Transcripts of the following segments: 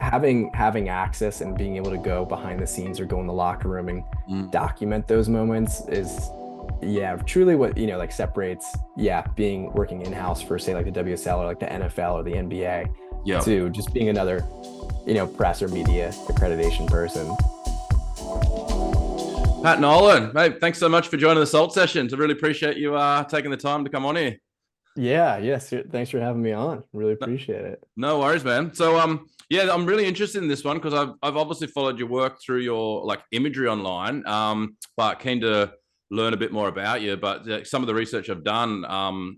having access and being able to go behind the scenes or go in the locker room and Mm. document those moments is, yeah, truly what, like separates, yeah, being working in-house for say like the WSL or like the NFL or the NBA Yeah. to just being another, press or media accreditation person. Pat Nolan, mate, thanks so much for joining the Salt Sessions. I really appreciate you taking the time to come on here. Yeah, yes. Thanks for having me on. Really No, appreciate it. no worries, man. So yeah, I'm really interested in this one because I've obviously followed your work through your like imagery online, but keen to learn a bit more about you. But some of the research I've done,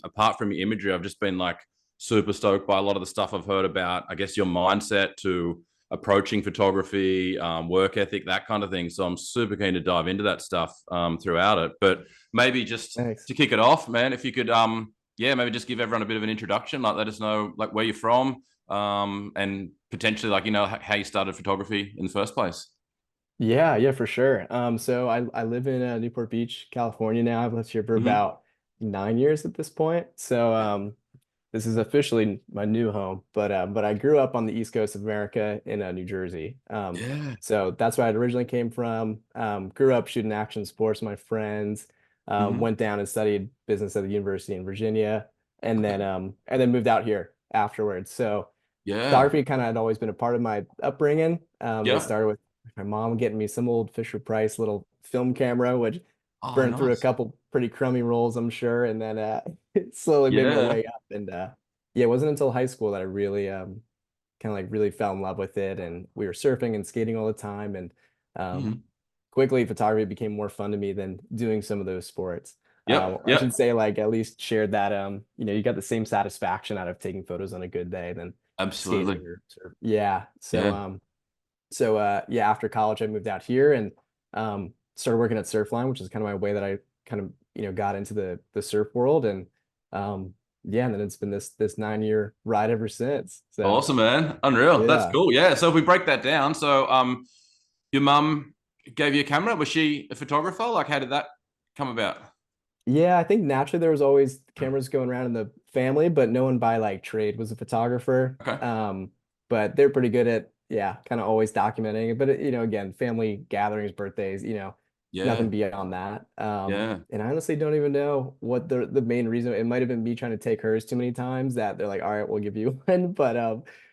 apart from your imagery, I've just been like super stoked by a lot of the stuff I've heard about. I guess your mindset to approaching photography, work ethic, that kind of thing. So I'm super keen to dive into that stuff throughout it. But maybe just Thanks. to kick it off, man, if you could yeah, maybe just give everyone a bit of an introduction, like let us know like where you're from, and potentially like how you started photography in the first place. Yeah, yeah, for sure. So I live in Newport Beach, California now. I've lived here for Mm-hmm. about 9 years at this point. So Yeah. this is officially my new home, but I grew up on the East Coast of America in New Jersey. Yeah. So that's where I originally came from. Grew up shooting action sports with my friends. Mm-hmm. Went down and studied business at the university in Virginia, Okay. and then moved out here afterwards. So Yeah. photography kind of had always been a part of my upbringing. It Yeah. started with my mom getting me some old Fisher Price little film camera, which Oh, burned through a nice. couple pretty crummy rolls, I'm sure, and then it slowly made my Yeah. way up. And yeah, it wasn't until high school that I really kind of like really fell in love with it, and we were surfing and skating all the time, and um, Mm-hmm. quickly photography became more fun to me than doing some of those sports. Yep. I should Yep. say like at least shared that you got the same satisfaction out of taking photos on a good day than Absolutely. skating or surf. Yeah. Yeah. Yeah, after college I moved out here and started working at Surfline, which is kind of my way that I kind of, got into the surf world. And yeah, and then it's been this 9 year ride ever since. So Awesome, man. Unreal. That's yeah. cool. Yeah. So if we break that down, so your mum gave you a camera. Was she a photographer? Like, how did that come about? Yeah, I think naturally there was always cameras going around in the family, but no one by like trade was a photographer. Okay. But they're pretty good at, yeah, kind of always documenting it. But again, family gatherings, birthdays, Yeah. nothing beyond that. Yeah. And I honestly don't even know what the main reason. It might have been me trying to take hers too many times that they're like, all right, we'll give you one. But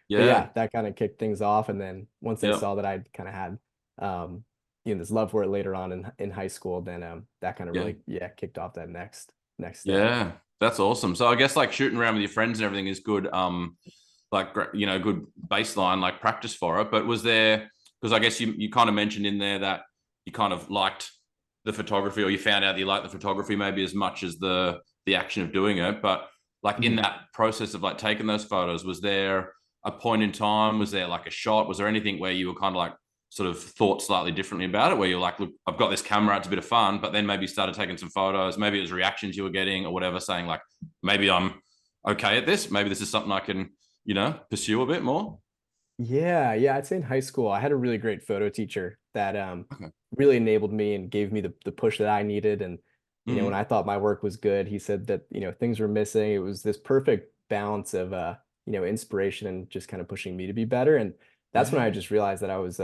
Yeah. yeah, that kind of kicked things off. And then once they Yep. saw that I kind of had um this love for it later on in high school, then that kind of Yeah. really, yeah, kicked off that next step. Yeah, that's awesome. So I guess like shooting around with your friends and everything is good. Like good baseline like practice for it. But was there because I guess you kind of mentioned in there that you kind of liked the photography or you found out that you liked the photography maybe as much as the action of doing it. But like in Mhm. that process of like taking those photos, was there a point in time? Was there like a shot? Was there anything where you were kind of like sort of thought slightly differently about it, where you're like, look, I've got this camera, it's a bit of fun, but then maybe started taking some photos, maybe it was reactions you were getting or whatever, saying like, maybe I'm okay at this, maybe this is something I can, pursue a bit more. Yeah, yeah, I'd say in high school I had a really great photo teacher that Okay. really enabled me and gave me the push that I needed. And when Mm-hmm. I thought my work was good, he said that things were missing. It was this perfect balance of inspiration and just kind of pushing me to be better. And that's when I Yeah. just realized that I was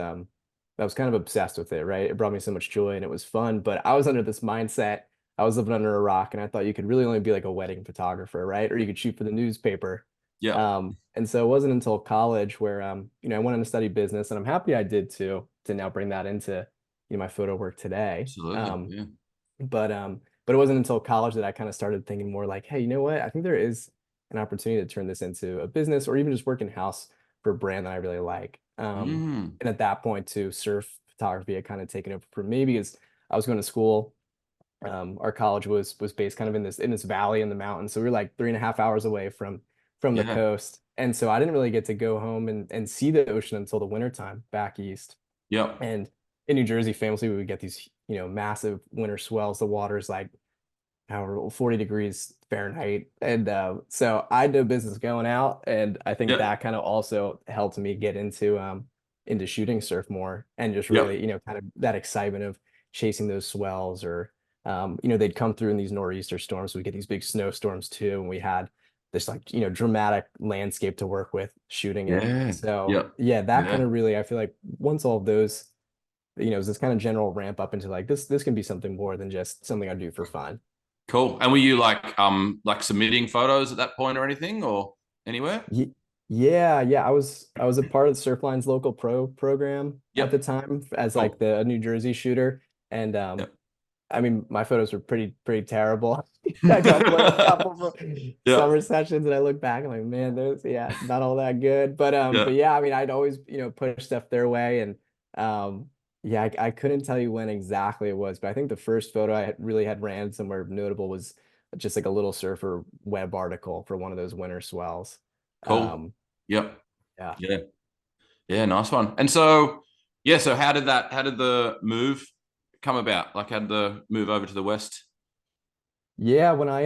kind of obsessed with it, right? It brought me so much joy and it was fun, but I was under this mindset. I was living under a rock and I thought you could really only be like a wedding photographer, right? Or you could shoot for the newspaper. Yeah. And so it wasn't until college where I went on to study business, and I'm happy I did too, to now bring that into my photo work today. Absolutely. Yeah. But it wasn't until college that I kind of started thinking more like, hey, you know what? I think there is an opportunity to turn this into a business or even just work in house for a brand that I really like. Mm. And at that point, too, surf photography had kind of taken over for me because I was going to school. Our college was based kind of in this valley in the mountains, so we were like 3.5 hours away from the Yeah. coast, and so I didn't really get to go home and see the ocean until the wintertime back east. Yep. And in New Jersey, famously, we would get these massive winter swells. The water's like however 40 degrees Fahrenheit, and so I had no business going out, and I think Yep. that kind of also helped me get into shooting surf more and just Yep. really kind of that excitement of chasing those swells or they'd come through in these nor'easter storms. We get these big snowstorms too, and we had this like, dramatic landscape to work with shooting in. Yeah. So Yep. yeah, that kind Yeah. of really, I feel like once all of those, this kind of general ramp up into like this can be something more than just something I do for fun. Cool. And were you like submitting photos at that point or anything or anywhere? Yeah, yeah. I was a part of Surfline's local pro program at the Yep. time as like Cool. the New Jersey shooter. And Yep. I mean my photos were pretty terrible. I got like a couple of Yep. summer sessions and I look back, I'm like, man, those yeah, not all that good. But Yeah. yeah, I mean I'd always, push stuff their way and yeah, I couldn't tell you when exactly it was, but I think the first photo really had ran somewhere notable was just like a little surfer web article for one of those winter swells. Cool. Um, Yep. yeah. Yeah. Yeah. Nice one. And so, yeah. So how did the move come about? Like, how did the move over to the West? Yeah, when I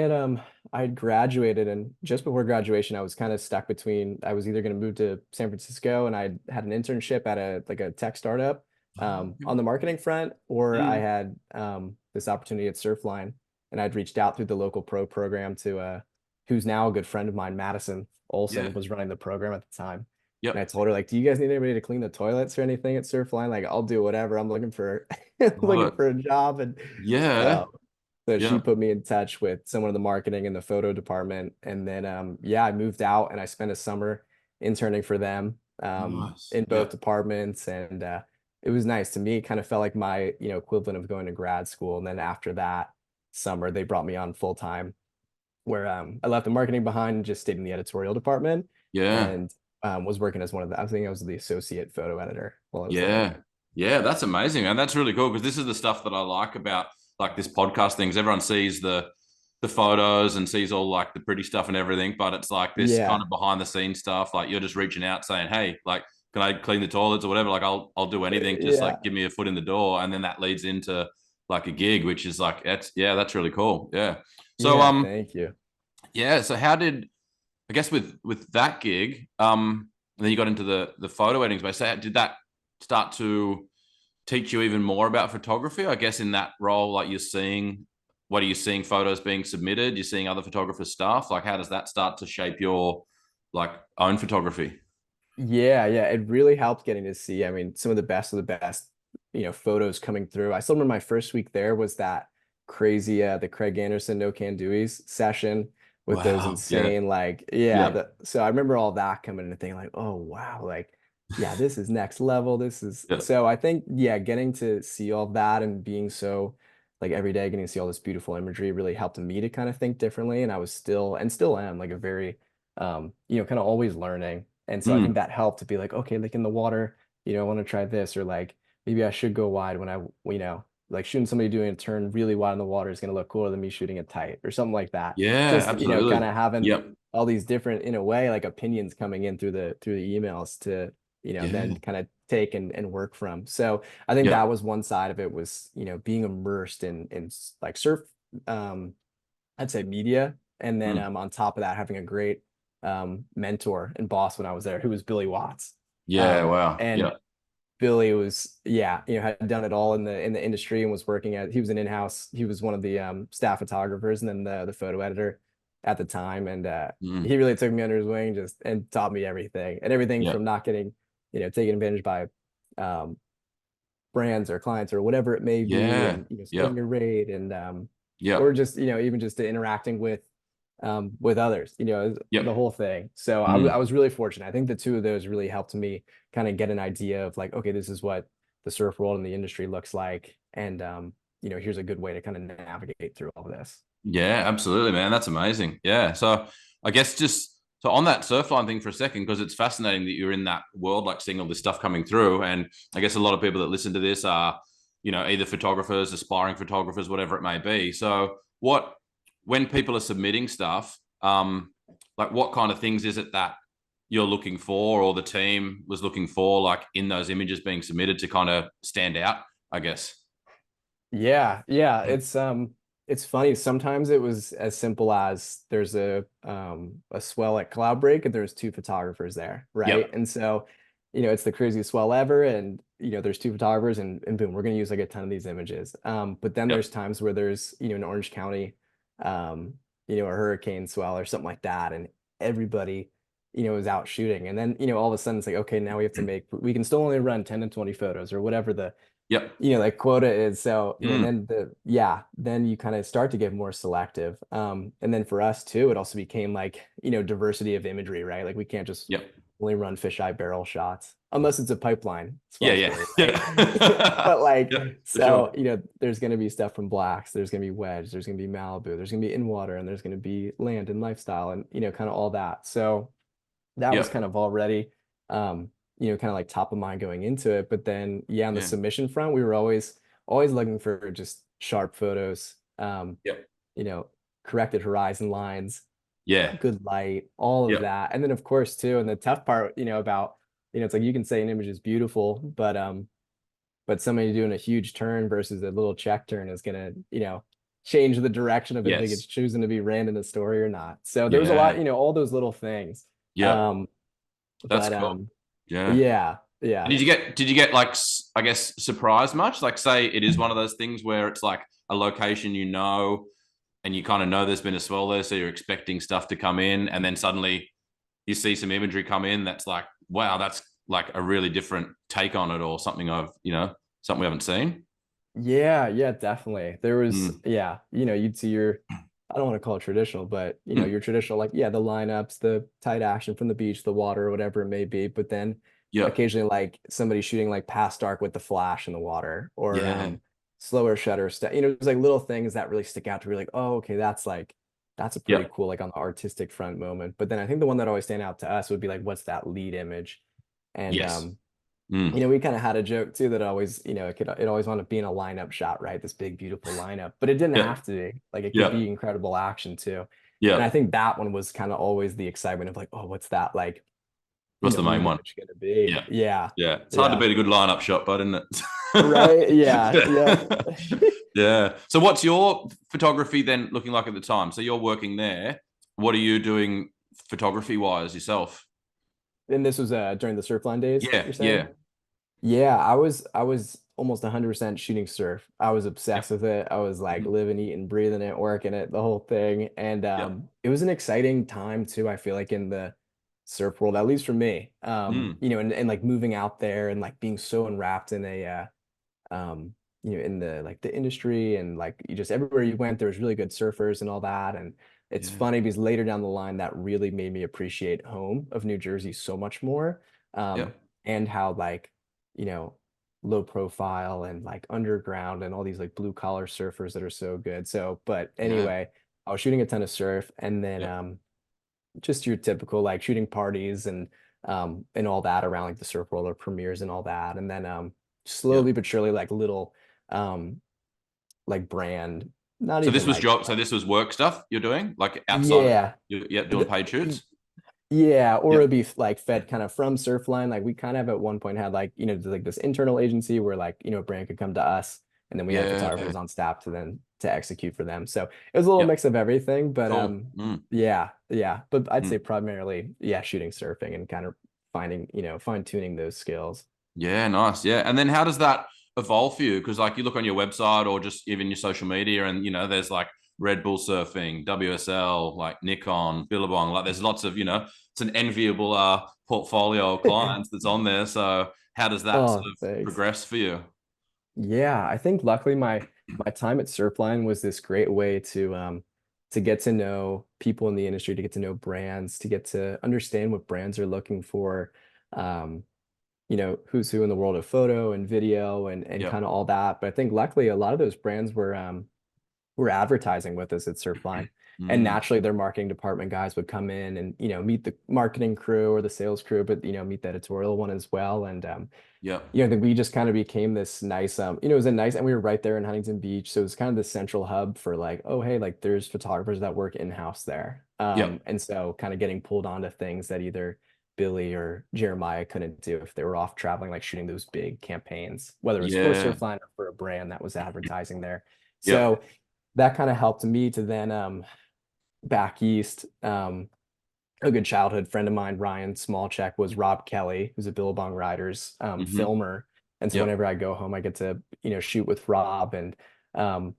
had graduated and just before graduation I was kind of stuck between I was either going to move to San Francisco and I had an internship at a tech startup on the marketing front or I Mm. had this opportunity at Surfline and I'd reached out through the local pro program to who's now a good friend of mine, Madison Yeah. Olson was running the program at the time. And I Yep. told her like, do you guys need anybody to clean the toilets or anything at Surfline? Like I'll do whatever. I'm looking for Love looking it. for a job and Yeah. uh, so she Yeah. put me in touch with someone in the marketing and the photo department. And then yeah, I moved out and I spent a summer interning for them Nice. in both Yeah. departments. And it was nice to me. It kind of felt like my, equivalent of going to grad school. And then after that summer, they brought me on full time where I left the marketing behind and just stayed in the editorial department Yeah. and was working as one of the, I think I was the associate photo editor while I was there. Yeah. Yeah, that's amazing. And that's really cool because this is the stuff that I like about like this podcast things. Everyone sees the photos and sees all like the pretty stuff and everything, but it's like this kind Yeah. of behind the scenes stuff. Like you're just reaching out saying, "Hey, like can I clean the toilets or whatever? Like I'll do anything. Just like Yeah. give me a foot in the door." And then that leads into like a gig, which is like that's really cool. Yeah. So Yeah. Thank you. yeah, so how did I guess with that gig, and then you got into the photo editing space. So did that start to teach you even more about photography? I guess in that role, like you're seeing, what are you seeing photos being submitted? You're seeing other photographers' stuff. Like, how does that start to shape your like own photography? Yeah, yeah, it really helped getting to see, I mean, some of the best, photos coming through. I still remember my first week there was that crazy the Craig Anderson No Can Do's session with those Wow. Yeah. insane like yeah, Yeah. the so I remember all that coming in and thinking like, "Oh, wow, like yeah, this is next level. This is." Yeah. So I think yeah, getting to see all that and being so like every day getting to see all this beautiful imagery really helped me to kind of think differently and I was still am like a very kind of always learning and so I think Mm. that helped to be like, okay, like in the water, I want to try this, or like maybe I should go wide when like shooting somebody doing a turn really wide in the water is going to look cooler than me shooting it tight or something like that. Yeah. Just, kind Absolutely. of having Yep. all these different, in a way, like opinions coming in through the emails to, then Yeah. kind of take and work from. So I think that Yep. was one side of it was, being immersed in like surf, um, I'd say media. And then Mm. on top of that, having a great mentor and boss when I was there, who was Billy Watts. Yeah. Wow. And Yeah. Billy was, yeah, had done it all in the industry and was working he was an in-house, he was one of the staff photographers and then the photo editor at the time. And Mm. he really took me under his wing just and taught me everything and everything Yeah. from not getting, taken advantage by um brands or clients or whatever it may be Yeah. and setting Yep. your rate and or Yep. just even just to interacting with others, the Yep. whole thing. So I Mm. was really fortunate. I think the two of those really helped me kind of get an idea of like, okay, this is what the surf world and the industry looks like and here's a good way to kind of navigate through all this. Yeah, absolutely, man. That's amazing. Yeah. So I guess just so on that Surfline thing for a second, because it's fascinating that you're in that world, like seeing all this stuff coming through. And I guess a lot of people that listen to this are, either photographers, aspiring photographers, whatever it may be. So when people are submitting stuff, like what kind of things is it that you're looking for or the team was looking for, like in those images being submitted to kind of stand out, I guess? Yeah, yeah, it's funny. Sometimes it was as simple as there's a swell at Cloudbreak and there's two photographers there, right? Yep. And so, it's the craziest swell ever and there's two photographers and boom, we're gonna use like a ton of these images. But then there's Yep. times where there's, an Orange County, a hurricane swell or something like that. And everybody, is out shooting. And then, all of a sudden it's like, okay, now we can still only run 10 to 20 photos or whatever the, Yep. like quota is. So, and Mm. then then you kind of start to get more selective. And then for us too, it also became like, diversity of imagery, right? Like we can't just Yep. only run fisheye barrel shots unless it's a pipeline Yeah. swell Yeah. story, right? Yeah. But like, Yep. For so, sure. there's going to be stuff from blacks, there's going to be wedge, there's going to be Malibu, there's going to be in water, and there's going to be land and lifestyle and, kind of all that. So that was kind Yep. of already, kind of like top of mind going into it. But then, yeah, on the Yeah. submission front, we were always looking for just sharp photos, Yep. you know, corrected horizon lines, Yeah. good light, all of Yep. that. And then of course too, and the tough part, about, it's like you can say an image is beautiful, but somebody doing a huge turn versus a little check turn is gonna, change the direction of if it's Yes. choosing to be ran in the story or not. So there was a lot, Yeah. all those little things. Yep. Um, That's but cool. Yeah. yeah, yeah. And did you get like, I guess, surprised much? Like, say it is one of those things where it's like a location, and you kind of know there's been a swell there, so you're expecting stuff to come in, and then suddenly you see some imagery come in that's like, wow, that's like a really different take on it, or something something we haven't seen. Yeah, yeah, definitely. There was, Mm. yeah, you'd see I don't want to call it traditional, but Mm. your traditional, like, yeah, the lineups, the tight action from the beach, the water, whatever it may be. But then Yep. occasionally, like somebody shooting like past dark with the flash in the water, or Yeah. slower shutter stuff. There's like little things that really stick out to be like, oh, okay, that's a pretty Yep. cool, like on the artistic front moment. But then I think the one that always stand out to us would be like, what's that lead image? And Yes. Mm. we kind of had a joke too that always, it always wound up being a lineup shot, right? This big, beautiful lineup, but it didn't Yep. have to be. Like it could be Yep. incredible action too. And I Yep. think that one was kind of always the excitement of like, oh, what's that like, What's the main lead one? image gonna be? Yeah. Yeah. Yeah. It's hard to Yeah. beat a good lineup shot, but isn't Right. Yeah. Yep. it? Yeah. So what's your photography then looking like at the time? So you're working there. What are you doing photography wise yourself? And this was during the Surfline days, Yeah. you're saying? Yeah. Yeah, I was almost 100% shooting surf. I was obsessed Yep. with it. I was like Mhm. living, eating, breathing it, working it, the whole thing. And Yep. it was an exciting time too, I feel like in the surf world, at least for me. Mm. And like moving out there and like being so enwrapped in in the like the industry and like you just everywhere you went, there was really good surfers and all that. And it's Yeah. funny because later down the line, that really made me appreciate home of New Jersey so much more. Yep. And how like, you know, low profile and like underground and all these like blue collar surfers that are so good. So, but Yeah. anyway, I was shooting a ton of surf and then Yep. just your typical like shooting parties and all that around like the surf roller premieres and all that. And then slowly Yep. but surely like little um like brand, not So even this was like job. So this was work stuff you're doing, like outside of yeah. yeah, doing paid shoots. Yeah, or it'd Yep. be like fed kind of from Surfline. Like we kind of at one point had like, like this internal agency where like, a brand could come to us and then we had Yeah. photographers on staff to execute for them. So it was a little Yep. mix of everything, but Cool. Mm. yeah, yeah. But I'd say Mm. primarily, yeah, shooting surfing and kind of finding, fine tuning those skills. Yeah, nice. Yeah. And then how does that evolve for you? Because like you look on your website or just even your social media and there's like Red Bull surfing, WSL, like Nikon, Billabong, like there's lots of, it's an enviable portfolio of clients that's on there. So how does that sort Oh, of thanks. progress for you? Yeah, I think luckily my time at Surfline was this great way to get to know people in the industry, to get to know brands, to get to understand what brands are looking for, um, who's who in the world of photo and video and Yep. kind of all that. But I think luckily a lot of those brands were advertising with us at Surfline. And Mm. naturally their marketing department guys would come in and, meet the marketing crew or the sales crew, but meet the editorial one as well. And Yep. that we just kind of became this nice, it was a nice, and we were right there in Huntington Beach. So it was kind of the central hub for like, oh, hey, like there's photographers that work in-house there. Yep. And so kind of getting pulled onto things that either Billy or Jeremiah couldn't do if they were off traveling, like shooting those big campaigns, whether it was for Yeah. Surfline or for a brand that was advertising there. Yep. So that kind of helped me to then back east. A good childhood friend of mine, Ryan Smallcheck, was Rob Kelly, who's a Billabong Riders Hmm. filmer. And so Yep. whenever I go home, I get to, shoot with Rob and um,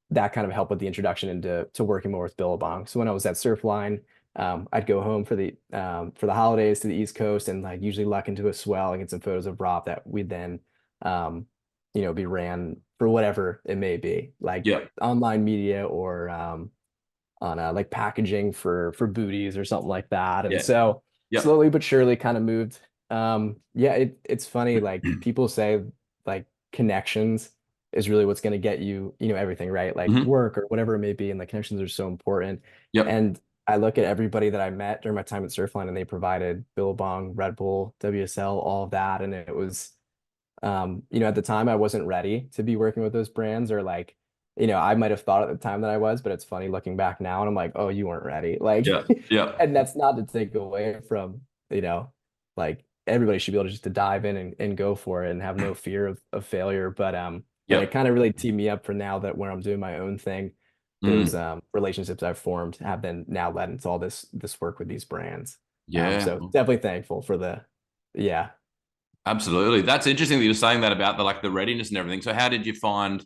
that kind of helped with the introduction into working more with Billabong. So when I was at Surfline, I'd go home for the holidays to the East Coast and like usually luck into a swell and get some photos of Rob that we'd then be ran for whatever it may be, like Yeah. online media or on like packaging for booties or something like that. And Yeah. so Yeah. slowly but surely kind of moved. Yeah, it's funny, like people say like connections is really what's going to get you, everything, right? Like Hmm. work or whatever it may be. And the connections are so important. Yep. And I look at everybody that I met during my time at Surfline and they provided Billabong, Red Bull, WSL, all of that. And it was, at the time I wasn't ready to be working with those brands or like, I might have thought at the time that I was, but it's funny looking back now and I'm like, oh, you weren't ready. Like, Yeah. Yeah. and that's not to take away from, like everybody should be able to just to dive in and go for it and have no fear of failure. But it Yep. kind of really teed me up for now that where I'm doing my own thing, those Mm. relationships I've formed have been now led into all this work with these brands. Yeah. So definitely thankful for yeah. Absolutely. That's interesting that you're saying that about the like the readiness and everything. So how did you find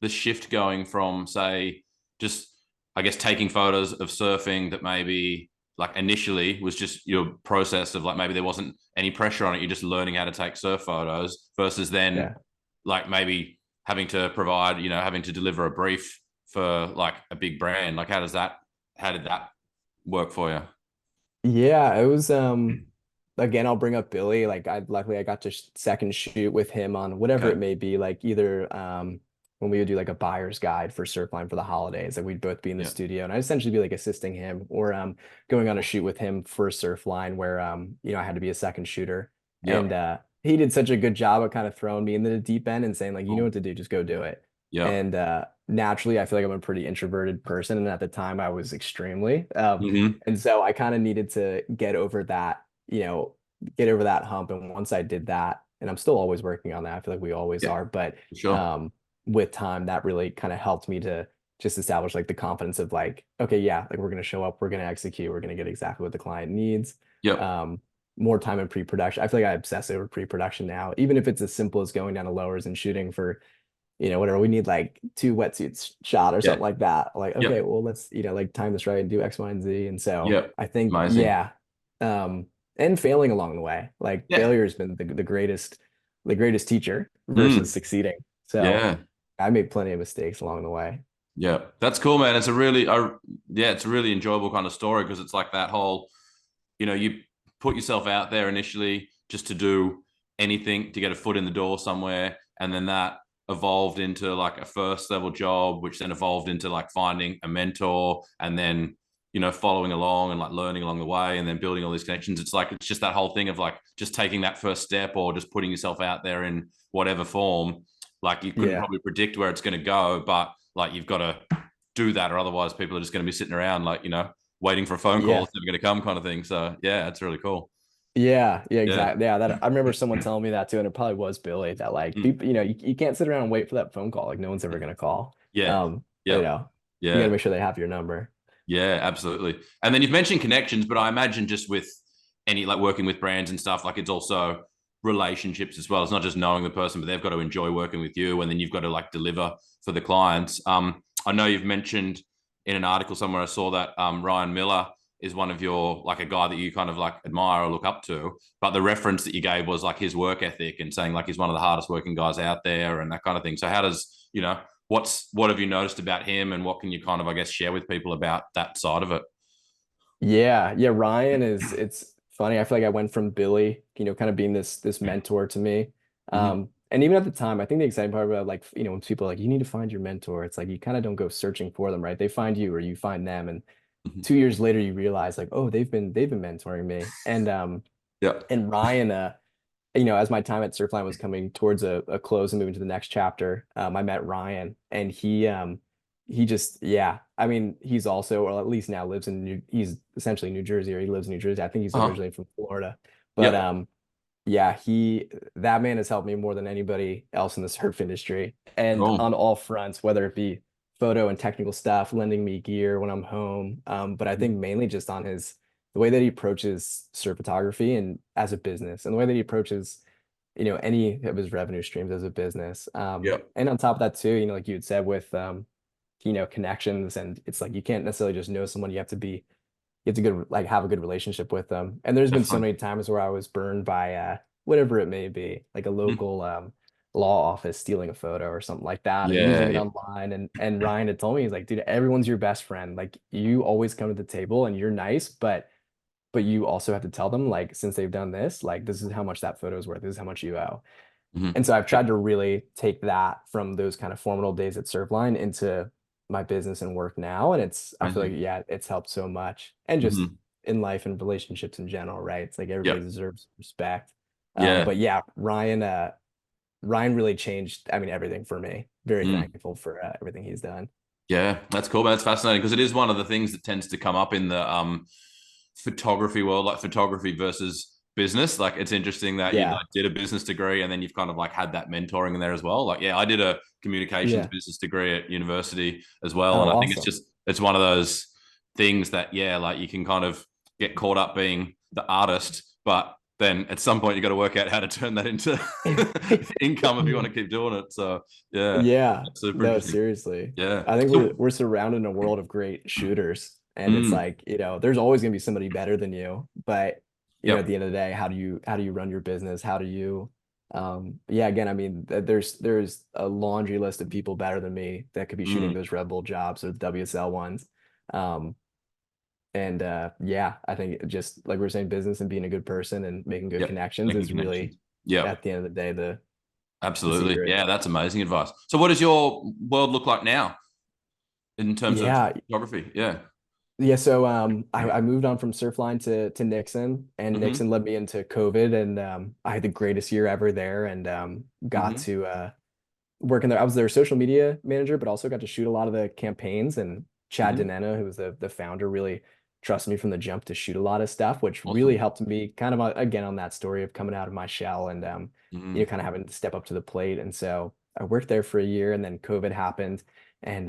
the shift going from, say, just I guess taking photos of surfing that maybe like initially was just your process of like maybe there wasn't any pressure on it, you're just learning how to take surf photos versus then Yeah. like maybe having to provide, having to deliver a brief for like a big brand. Like how did that work for you? Yeah, it was again, I'll bring up Billy. Like I luckily I got to second shoot with him on whatever Okay. it may be, like either when we would do like a buyer's guide for Surfline for the holidays, like we'd both be in the Yeah. studio and I'd essentially be like assisting him or going on a shoot with him for Surfline where I had to be a second shooter. Yeah. And he did such a good job of kind of throwing me into the deep end and saying like, you know Cool. what to do, just go do it. Yeah. And naturally I feel like I'm a pretty introverted person. And at the time I was extremely. Hmm. And so I kind of needed to get over that hump. And once I did that, and I'm still always working on that, I feel like we always Yeah. are, but For sure. with time, that really kind of helped me to just establish like the confidence of like, okay, yeah, like we're going to show up, we're going to execute, we're going to get exactly what the client needs. Yep. Um, More time in pre-production. I feel like I obsess over pre-production now, even if it's as simple as going down to lowers and shooting for whatever we need, like two wetsuits shot or Yeah. something like that. Like, okay, Yep. well, let's, like time this right and do X, Y, and Z. And so Yep. I think, Amazing. yeah. Um, and failing along the way. Like Yeah. failure has been the greatest teacher versus Mm. succeeding. So Yeah. I made plenty of mistakes along the way. Yeah, that's cool, man. It's a really enjoyable kind of story because it's like that whole, you put yourself out there initially just to do anything to get a foot in the door somewhere, and then that evolved into like a first level job, which then evolved into like finding a mentor, and then following along and like learning along the way, and then building all these connections. It's just that whole thing of like just taking that first step or just putting yourself out there in whatever form. Like you couldn't Yeah. probably predict where it's going to go, but like you've got to do that, or otherwise people are just going to be sitting around like waiting for a phone call Yeah. that's never going to come, kind of thing. So yeah, it's really cool. Yeah, yeah, Yeah. exactly. Yeah, that I remember someone telling me that too, and it probably was Billy that like Mm. people, you can't sit around and wait for that phone call. Like no one's ever gonna call. Yeah. Um, you Yep. know, you gotta Yeah. make sure they have your number. Yeah, absolutely. And then you've mentioned connections, but I imagine just with any like working with brands and stuff, like it's also relationships as well. It's not just knowing the person, but they've got to enjoy working with you, and then you've got to like deliver for the clients. I know you've mentioned in an article somewhere I saw that Ryan Miller is one of your like a guy that you kind of like admire or look up to, but the reference that you gave was like his work ethic and saying like he's one of the hardest working guys out there and that kind of thing. So how does what have you noticed about him, and what can you kind of I guess share with people about that side of it? Yeah, yeah. Ryan is. It's funny. I feel like I went from Billy, kind of being this mentor to me. Mm-hmm. And even at the time, I think the exciting part about like, when people are like, you need to find your mentor. It's like you kind of don't go searching for them, right? They find you or you find them, and Mm-hmm. 2 years later, you realize like, oh, they've been mentoring me. Yeah. And Ryan, as my time at Surfline was coming towards a close and moving to the next chapter, I met Ryan and he just, yeah, I mean, he's also, or at least now lives he's essentially New Jersey, or he lives in New Jersey. I think he's Uh-huh. originally from Florida, but Yep. yeah, that man has helped me more than anybody else in the surf industry and Cool. on all fronts, whether it be photo and technical stuff, lending me gear when I'm home. But I think mainly just on the way that he approaches surf photography and as a business, and the way that he approaches, any of his revenue streams as a business. Yep. And on top of that too, like you had said with, connections, and it's like you can't necessarily just know someone. You have to be you have to good like have a good relationship with them. And there's been so Definitely. many times where I was burned by whatever it may be, like a Mhm. local law office stealing a photo or something like that and Yeah, using it yeah. online. And Ryan had told me, he's like, dude, everyone's your best friend. Like you always come to the table and you're nice, but you also have to tell them, like, since they've done this, like this is how much that photo is worth, this is how much you owe. Mhm. And so I've Yep. tried to really take that from those kind of formative days at Surfline into my business and work now. And I feel like, Amazing. yeah, it's helped so much. And just Mhm. in life and relationships in general, right? It's like everybody Yep. deserves respect. Yeah. But yeah, Ryan really changed, I mean, everything for me. Very Mm. thankful for everything he's done. Yeah, that's cool, man. That's fascinating because it is one of the things that tends to come up in the photography world, like photography versus business. Like it's interesting that you Yeah. like did a business degree and then you've kind of like had that mentoring in there as well. Like, yeah, I did a communications Yeah. business degree at university as well, Oh, and I think awesome. it's one of those things that yeah, like you can kind of get caught up being the artist, but then at some point you got to work out how to turn that into income if you want to keep doing it. So yeah, Yeah, that's super no, interesting. seriously. Yeah. I think So, we're surrounded in a world of great shooters. And it's mm, like, there's always gonna be somebody better than you. But, at the yep. end of the day, how do you run your business? How do you yeah, again, I mean, there's a laundry list of people better than me that could be shooting Mm, those Red Bull jobs or the WSL ones. Um, and yeah, I think just like we are saying, business and being a good person and making good yep. connections Making is really connections. Yep. at the end of the day the Absolutely. secret. Yeah, that's amazing advice. So what does your world look like now in terms of Yeah, photography? Yeah. yeah, so I moved on from Surfline to Nixon, and Mm-hmm. Nixon led me into COVID, and I had the greatest year ever there, and got Mm-hmm. to work in there. I was their social media manager, but also got to shoot a lot of the campaigns. And Chad Mm-hmm. Denena, who was the founder, really trusted me from the jump to shoot a lot of stuff, which really Awesome. helped me kind of again on that story of coming out of my shell and Mm-hmm. kind of having to step up to the plate. And so I worked there for a year, and then COVID happened, and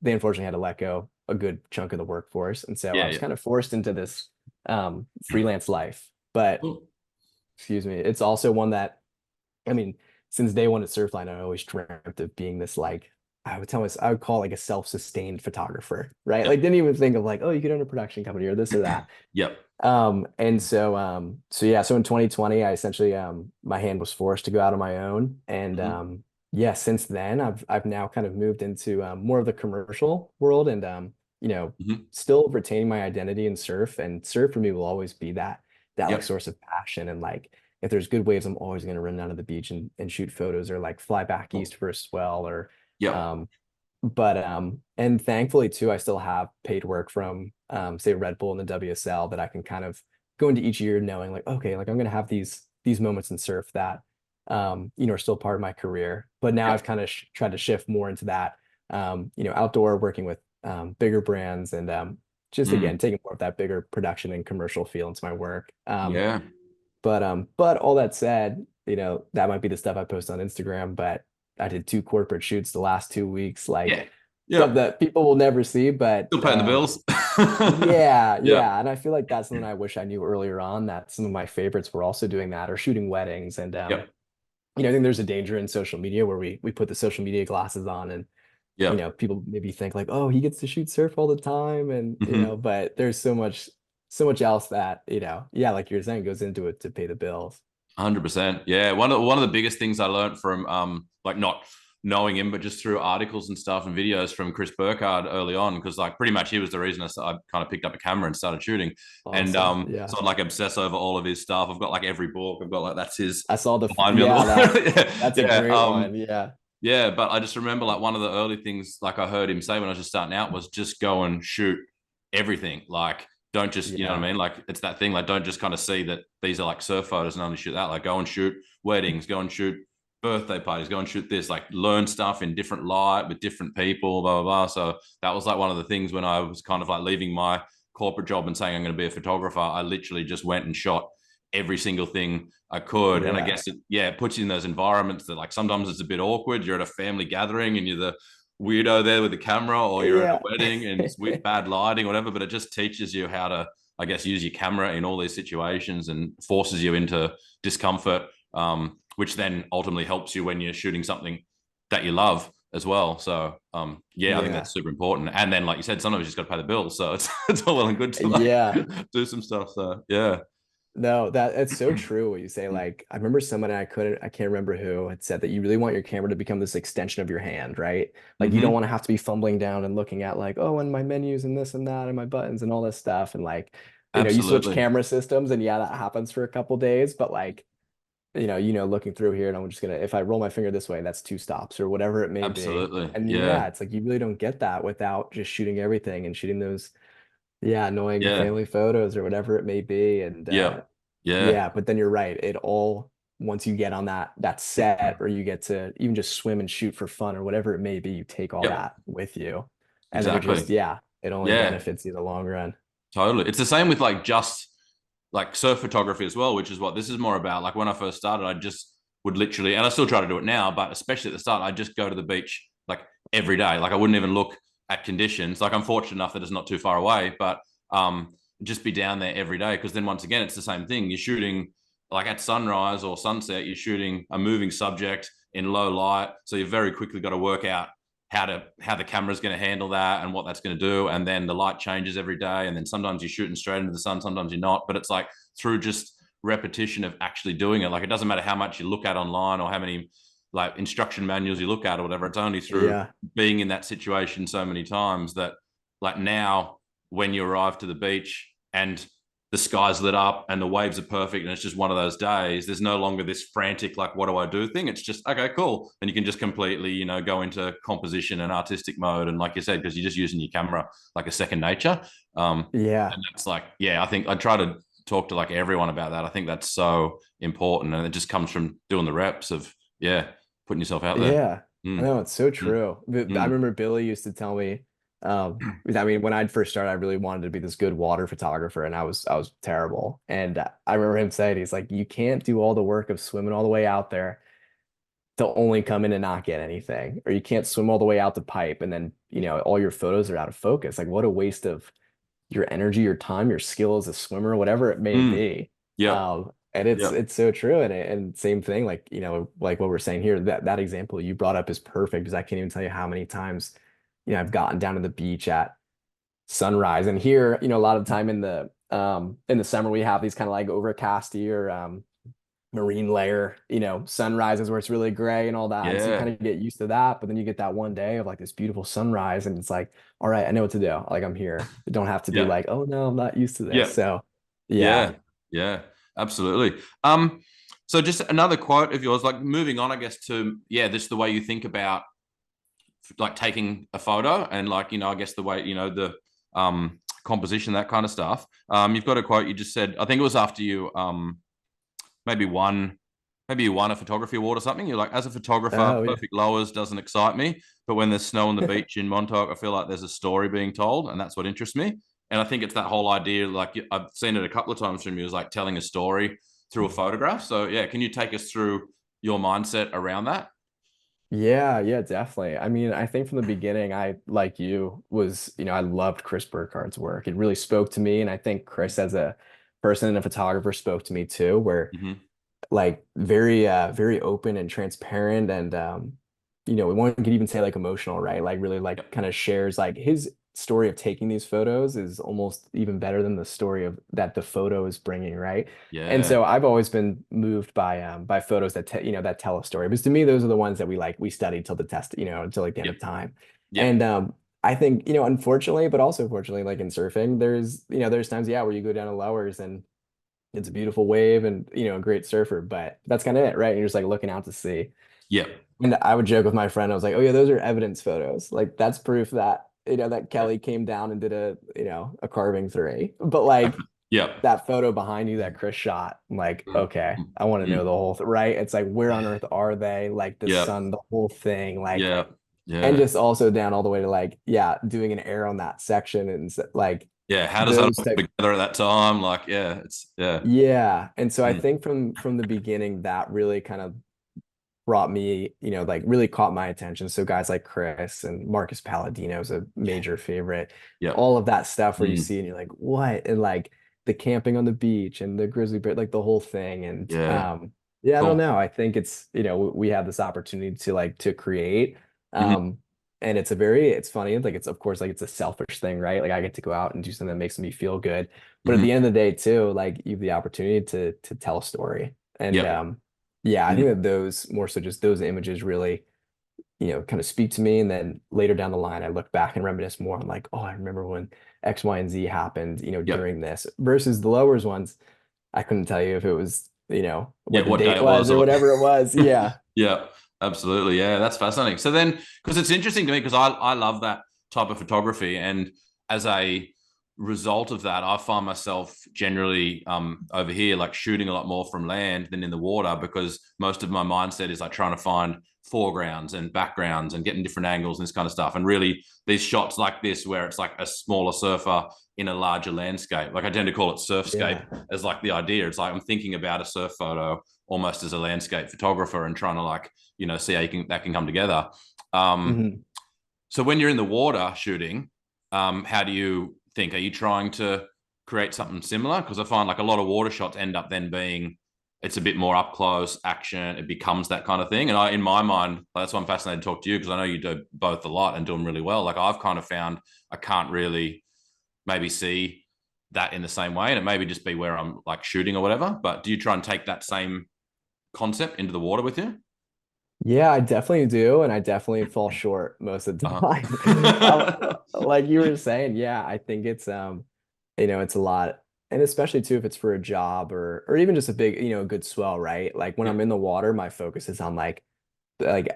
they unfortunately had to let go a good chunk of the workforce. And so I Yeah, was yeah. kind of forced into this freelance life. But Cool. excuse me, it's also one that, I mean, since day one at Surfline, I always dreamt of being this, like, I would call it like a self-sustained photographer, right? Like Yep. didn't even think of like, oh, you could own a production company or this or that. Yep. And so yeah, so in 2020, I essentially my hand was forced to go out on my own. And Mm-hmm. yeah, since then I've now kind of moved into more of the commercial world and you know, Mm-hmm. still retaining my identity in surf. And surf for me will always be that like Yep. source of passion. And like if there's good waves, I'm always gonna run down to the beach and shoot photos or like fly back Cool. east for a swell or Yep. um but and thankfully too, I still have paid work from say Red Bull and the WSL that I can kind of go into each year knowing like, okay, like I'm gonna have these moments in surf that are still part of my career. But now I've Yep. kind of tried to shift more into that outdoor working with bigger brands and just again Mm. taking more of that bigger production and commercial feel into my work. Yeah. But all that said, that might be the stuff I post on Instagram, but I did two corporate shoots the last 2 weeks, like Yeah. stuff Yep. that people will never see. But Still paying the bills. yeah, Yep. yeah. And I feel like that's something I wish I knew earlier on that some of my favorites were also doing that or shooting weddings. And Yep. I think there's a danger in social media where we put the social media glasses on and Yep. people maybe think like, oh, he gets to shoot surf all the time. And Mm-hmm. but there's so much else that, yeah, like you're saying, goes into it to pay the bills. 100%. Yeah. One of the biggest things I learned from like not knowing him, but just through articles and stuff and videos from Chris Burkhardt early on, because like pretty much he was the reason I kind of picked up a camera and started shooting. And Awesome. Yeah. so I'd like obsess over all of his stuff. I've got like every book. I've got like that's his I saw behind me on the yeah, wall. that's a yeah. great one. Yeah. Yeah, but I just remember like one of the early things like I heard him say when I was just starting out was just go and shoot everything. Like don't just, you know what Yeah. I mean? Like it's that thing, like don't just kind of see that these are like surf photos and only shoot that. Like go and shoot weddings, go and shoot birthday parties, go and shoot this, like learn stuff in different light with different people, blah, blah, blah. So that was like one of the things when I was kind of like leaving my corporate job and saying I'm going to be a photographer, I literally just went and shot every single thing I could. And I Yeah. guess it puts you in those environments that like sometimes it's a bit awkward. You're at a family gathering and you're the weirdo there with the camera, or you're at a Yeah. wedding and it's with bad lighting, or whatever. But it just teaches you how to, I guess, use your camera in all these situations and forces you into discomfort, which then ultimately helps you when you're shooting something that you love. as well. So yeah, I think Yeah. that's super important. And then like you said, sometimes you just got to pay the bills. So it's all well and good to like Yeah. do some stuff. So yeah. No, it's so true what you say. Like, I remember someone I can't remember who had said that you really want your camera to become this extension of your hand, right? Like, you don't Mm-hmm. want to have to be fumbling down and looking at like, oh, and my menus and this and that and my buttons and all this stuff. And like, you switch Absolutely. camera systems and yeah, that happens for a couple days, but like, looking through here and I'm just gonna, if I roll my finger this way, that's two stops or whatever it may be. Absolutely. And yeah, Yeah. it's like you really don't get that without just shooting everything and shooting those, yeah, annoying Yeah. family photos or whatever it may be. And Yeah. Yeah. yeah, but then you're right. It all once you get on that set or you get to even just swim and shoot for fun or whatever it may be, you take all Yep. that with you. And then it just, Exactly. yeah, it only Yeah. benefits you in the long run. Totally. It's the same with like just like surf photography as well, which is what this is more about. Like when I first started, I just would literally, and I still try to do it now, but especially at the start, I just go to the beach like every day. Like I wouldn't even look at conditions. Like I'm fortunate enough that it's not too far away, but just be down there every day. Because then once again, it's the same thing. You're shooting like at sunrise or sunset, you're shooting a moving subject in low light. So you've very quickly got to work out how the camera's going to handle that and what that's going to do, and then the light changes every day, and then sometimes you're shooting straight into the sun, sometimes you're not, but it's like through just repetition of actually doing it. Like it doesn't matter how much you look at online or how many like instruction manuals you look at or whatever, it's only through Yeah. being in that situation so many times that like now when you arrive to the beach and the sky's lit up and the waves are perfect and it's just one of those days, there's no longer this frantic like what do I do thing. It's just okay, cool, and you can just completely go into composition and artistic mode, and like you said, because you're just using your camera like a second nature. Yeah. And that's like, yeah, I think I try to talk to like everyone about that. I think that's so important, and it just comes from doing the reps of, yeah, putting yourself out there. Yeah. I mm, know it's so mm, true. I mm. remember Billy used to tell me, I mean, when I'd first started, I really wanted to be this good water photographer, and I was terrible. And I remember him saying, he's like, you can't do all the work of swimming all the way out there to only come in and not get anything, or you can't swim all the way out the pipe and then, all your photos are out of focus. Like, what a waste of your energy, your time, your skill as a swimmer, whatever it may Mm. be. Yep. And it's Yep. it's so true. And same thing, like like what we're saying here, that example you brought up is perfect because I can't even tell you how many times, I've gotten down to the beach at sunrise. And here, a lot of the time in the summer we have these kind of like overcasty or marine layer, sunrises where it's really gray and all that. And so you kind Yeah. of get used to that, but then you get that one day of like this beautiful sunrise and it's like, all right, I know what to do. Like I'm here. I don't have to be Yeah. like, oh no, I'm not used to this. Yeah. So yeah. Yeah, yeah, absolutely. So just another quote of yours, like moving on, I guess, to yeah, this is the way you think about like taking a photo and like, I guess the way, the composition, that kind of stuff. You've got a quote you just said, I think it was after you maybe won maybe you won a photography award or something. You're like, as a photographer, Oh yeah. perfect lowers doesn't excite me. But when there's snow on the beach in Montauk, I feel like there's a story being told, and that's what interests me. And I think it's that whole idea, like I've seen it a couple of times from you, is like telling a story through a photograph. So yeah, can you take us through your mindset around that? Yeah, yeah, definitely. I mean, I think from the beginning, I, like you, was, I loved Chris Burkhart's work. It really spoke to me. And I think Chris, as a person and a photographer, spoke to me too, where Mm-hmm. like very open and transparent and one could even say like emotional, right? Like really like Yep. kind of shares like his story of taking these photos is almost even better than the story of that the photo is bringing, right? And Yeah. so I've always been moved by photos that that tell a story, because to me those are the ones that we study till the test, until like the end Yep. of time. Yep. And I think, unfortunately, but also fortunately, like in surfing, there's times, yeah, where you go down to lowers and it's a beautiful wave and a great surfer, but that's kind of it, right? And you're just like looking out to sea. Yep. And I would joke with my friend, I was like, oh yeah, those are evidence photos. Like that's proof that that Kelly came down and did a carving three. But Yep. like Yep. that photo behind you that Chris shot, I'm like, Mm, okay, mm, I want to know mm. the whole thing, right? It's like, where on earth are they? Like the Yep. sun, the whole thing, like, Yep. and Yeah. just also down all the way to like, yeah, doing an air on that section and like Yeah. How does that those all type. come together at that time? Like, yeah, it's yeah. Yeah. And so I Mm. think from the beginning, that really kind of brought me, like really caught my attention. So guys like Chris and Marcus Palladino is a Yeah. major favorite. Yep. All of that stuff where you Mm. see and you're like, what? And like the camping on the beach and the grizzly bear, like the whole thing. And Yeah. yeah, I don't Cool. know. I think it's, we have this opportunity to like to create. Mhm. And it's funny, like it's of course like it's a selfish thing, right? Like I get to go out and do something that makes me feel good. But at Mhm. the end of the day too, like you have the opportunity to tell a story. And Yep. yeah, I Mm. think that those more so just those images really, kind of speak to me. And then later down the line, I look back and reminisce more. I'm like, oh, I remember when X, Y, and Z happened, Yep. during this versus the lowers ones. I couldn't tell you if it was, Yeah, what the what day date it was was or or whatever it was. Yeah. yeah, absolutely. Yeah, that's fascinating. So then, because it's interesting to me, because I love that type of photography, and as a result of that, I find myself generally over here like shooting a lot more from land than in the water, because most of my mindset is like trying to find foregrounds and backgrounds and getting different angles and this kind of stuff. And really, these shots like this, where it's like a smaller surfer in a larger landscape, like I tend to call it surfscape Yeah. as like the idea. It's like I'm thinking about a surf photo almost as a landscape photographer and trying to like see how that can come together. Um, Hmm. so when you're in the water shooting, how do you think? Are you trying to create something similar? Because I find like a lot of water shots end up then being it's a bit more up close action. It becomes that kind of thing. And in my mind, that's why I'm fascinated to talk to you, because I know you do both a lot and do them really well. Like I've kind of found I can't really maybe see that in the same way, and it maybe just be where I'm like shooting or whatever. But do you try and take that same concept into the water with you? Yeah, I definitely do, and I definitely fall short most of the time. Uh-huh. Like you were saying, yeah, I think it's it's a lot, and especially too if it's for a job or even just a big, good swell, right? Like when Yeah. I'm in the water, my focus is on like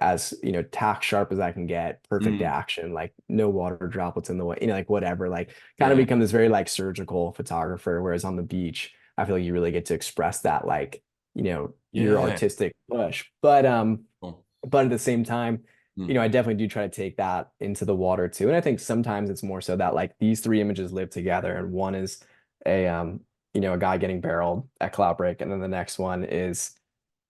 as tack sharp as I can get, perfect Mm, action, like no water droplets in the way, like whatever, like kind of yeah. become this very like surgical photographer. Whereas on the beach, I feel like you really get to express that like, your Yeah. artistic push. But at the same time, Mm, I definitely do try to take that into the water too. And I think sometimes it's more so that like these three images live together, and one is a guy getting barreled at Cloudbreak, and then the next one is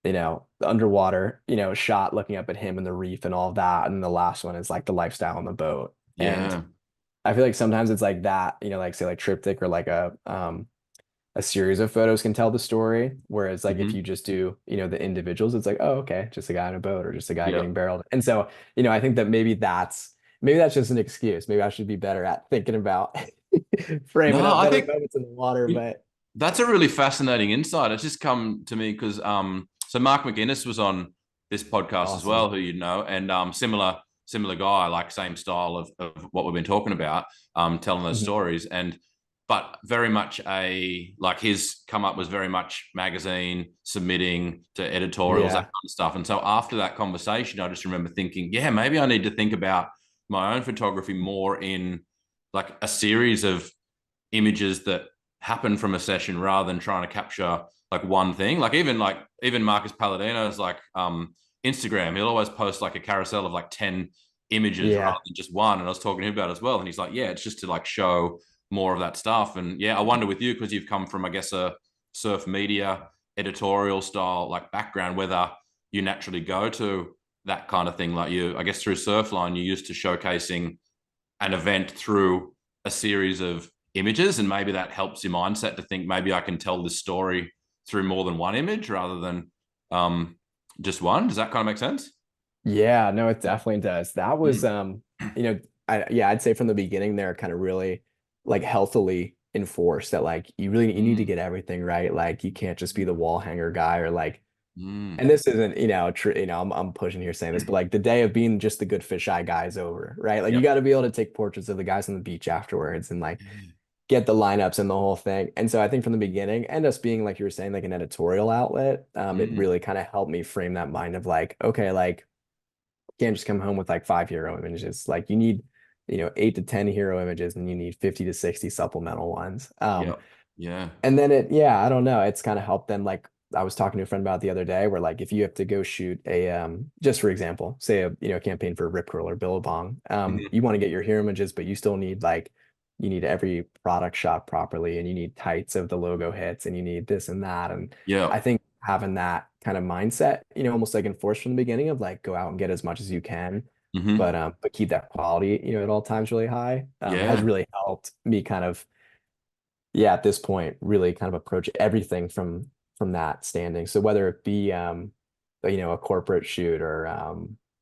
the underwater, shot looking up at him and the reef and all of that. And the last one is like the lifestyle on the boat. And yeah. I feel like sometimes it's like that, like say like triptych or like a series of photos can tell the story. Whereas like if Hmm. you just do, the individuals, it's like, oh, okay, just a guy in a boat or just a guy Yeah. getting barreled. And so, I think that maybe that's just an excuse. Maybe I should be better at thinking about framing No, up I better think moments in the water. But that's a really fascinating insight. It's just come to me because so Mark McGuinness was on this podcast as well, awesome. who you know, and similar guy, like same style of what we've been talking about, telling those Mhm. stories, and but very much a like his come up was very much magazine submitting to editorials, that Yeah. kind of stuff. And so after that conversation, I just remember thinking, yeah, maybe I need to think about my own photography more in like a series of images that happen from a session rather than trying to capture like one thing. Like even Marcus Palladino's like Instagram, he'll always post like a carousel of like 10 images rather Yeah. than just one. And I was talking to him about it as well. And he's like, yeah, it's just to like show more of that stuff. And yeah, I wonder with you, because you've come from, I guess, a surf media editorial style like background, whether you naturally go to that kind of thing. Like you, I guess through Surfline, you're used to showcasing an event through a series of images, and maybe that helps your mindset to think maybe I can tell this story through more than one image rather than um, just one. Does that kind of make sense? Yeah, no, it definitely does. That was Mm. I'd say from the beginning there kind of really like healthily enforced that like you need to Mm. get everything right. Like you can't just be the wall hanger guy or like, Mm. and this isn't, I'm pushing here saying this, but like the day of being just the good fisheye guy is over, right? Like you Yep. got to be able to take portraits of the guys on the beach afterwards and like Yeah. get the lineups and the whole thing. And so I think from the beginning, and us being like you were saying, like an editorial outlet, it Mm. really kind of helped me frame that mind of like, okay, like can't just come home with like 5 hero images. Like you need, 8 to 10 hero images, and you need 50 to 60 supplemental ones. Yep. Yeah. And then yeah, I don't know. It's kind of helped them. Like I was talking to a friend about the other day, where like if you have to go shoot just for example, say a campaign for Rip Curl or Billabong, Mhm. you want to get your hero images, but you still need like you need every product shot properly, and you need tights of the logo hits, and you need this and that. And I Yep. think having that kind of mindset, almost like enforced from the beginning of like go out and get as much as you can, Hmm. but keep that quality, at all times really high, has Yeah. really helped me kind of yeah, at this point, really kind of approach everything from that standing. So whether it be a corporate shoot or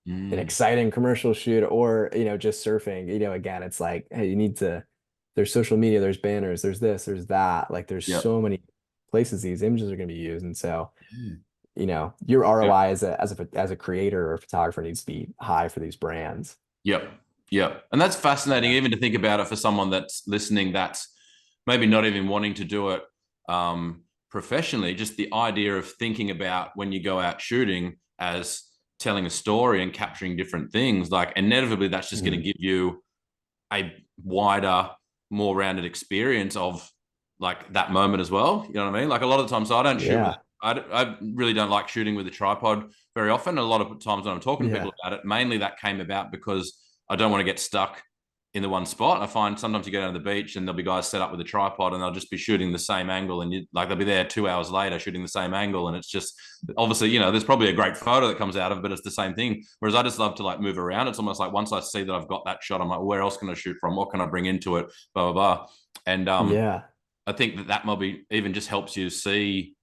an Mm. exciting commercial shoot or, just surfing, again, it's like, hey, there's social media, there's banners, there's this, there's that. Like there's Yep. so many places these images are going to be used. And so, Yeah. your Yep. ROI as a creator or a photographer needs to be high for these brands. Yep. Yep. And that's fascinating, Yeah. even to think about it for someone that's listening, that's maybe not even wanting to do it professionally. Just the idea of thinking about when you go out shooting as telling a story and capturing different things, like inevitably that's just going to Mhm. give you a wider, more rounded experience of like that moment as well. You know what I mean? Like a lot of times, so I don't shoot with. Yeah. I really don't like shooting with a tripod very often. A lot of times when I'm talking to Yeah. people about it, mainly that came about because I don't want to get stuck in the one spot. I find sometimes you go down to the beach and there'll be guys set up with a tripod and they'll just be shooting the same angle, and like they'll be there 2 hours later shooting the same angle, and it's just obviously, there's probably a great photo that comes out of it, but it's the same thing. Whereas I just love to like move around. It's almost like once I see that I've got that shot, I'm like, where else can I shoot from? What can I bring into it? Blah blah blah. And Yeah. I think that maybe even just helps you see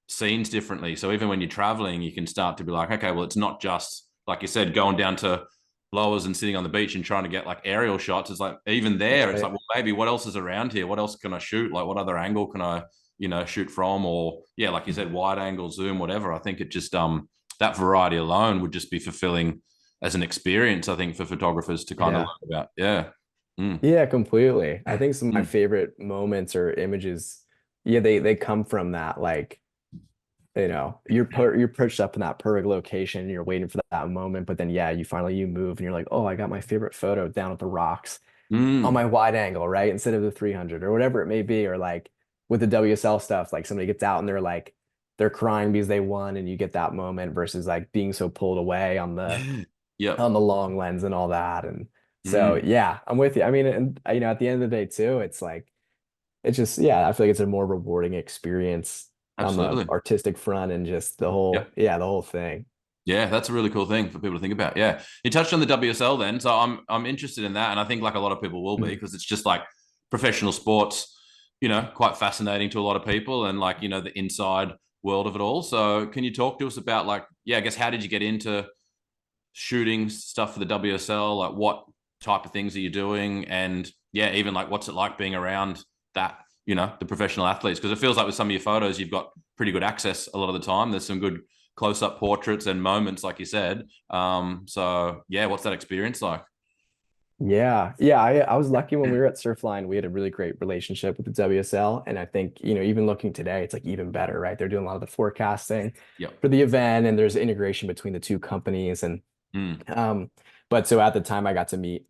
scenes differently. So even when you're traveling, you can start to be like, okay, well, it's not just like you said, going down to lowers and sitting on the beach and trying to get like aerial shots. It's like even there, it's like, Right. well, maybe what else is around here? What else can I shoot? Like, what other angle can I, shoot from? Or yeah, like you said, wide angle, zoom, whatever. I think it just that variety alone would just be fulfilling as an experience, I think, for photographers to kind of Yeah. learn about. Yeah. Mm. Yeah, completely. I think some of my Mm. favorite moments or images, yeah, they come from that. Like, you're perched up in that perfect location and you're waiting for that moment, but then yeah, you move and you're like, oh, I got my favorite photo down at the rocks on Mm. my wide angle, right? Instead of the 300 or whatever it may be, or like with the WSL stuff, like somebody gets out and they're crying because they won, and you get that moment versus like being so pulled away on the Yeah. Yep. on the long lens and all that. And so Mm. yeah, I'm with you. I mean, and at the end of the day too, it's like it's just yeah, I feel like it's a more rewarding experience on the Absolutely. artistic front and just Yep. the whole thing. Yeah, that's a really cool thing for people to think about. Yeah. You touched on the WSL then. So I'm interested in that. And I think like a lot of people will be, Mhm. because it's just like professional sports, quite fascinating to a lot of people, and like, the inside world of it all. So can you talk to us about like, yeah, I guess how did you get into shooting stuff for the WSL? Like what type of things are you doing? And yeah, even like what's it like being around that, the professional athletes? Because it feels like with some of your photos, you've got pretty good access a lot of the time. There's some good close-up portraits and moments, like you said. So yeah, what's that experience like? Yeah. Yeah. I was lucky when we were at Surfline, we had a really great relationship with the WSL. And I think, even looking today, it's like even better, right? They're doing a lot of the forecasting Yep. for the event and there's integration between the two companies. And Mm. Um, but so at the time I got to meet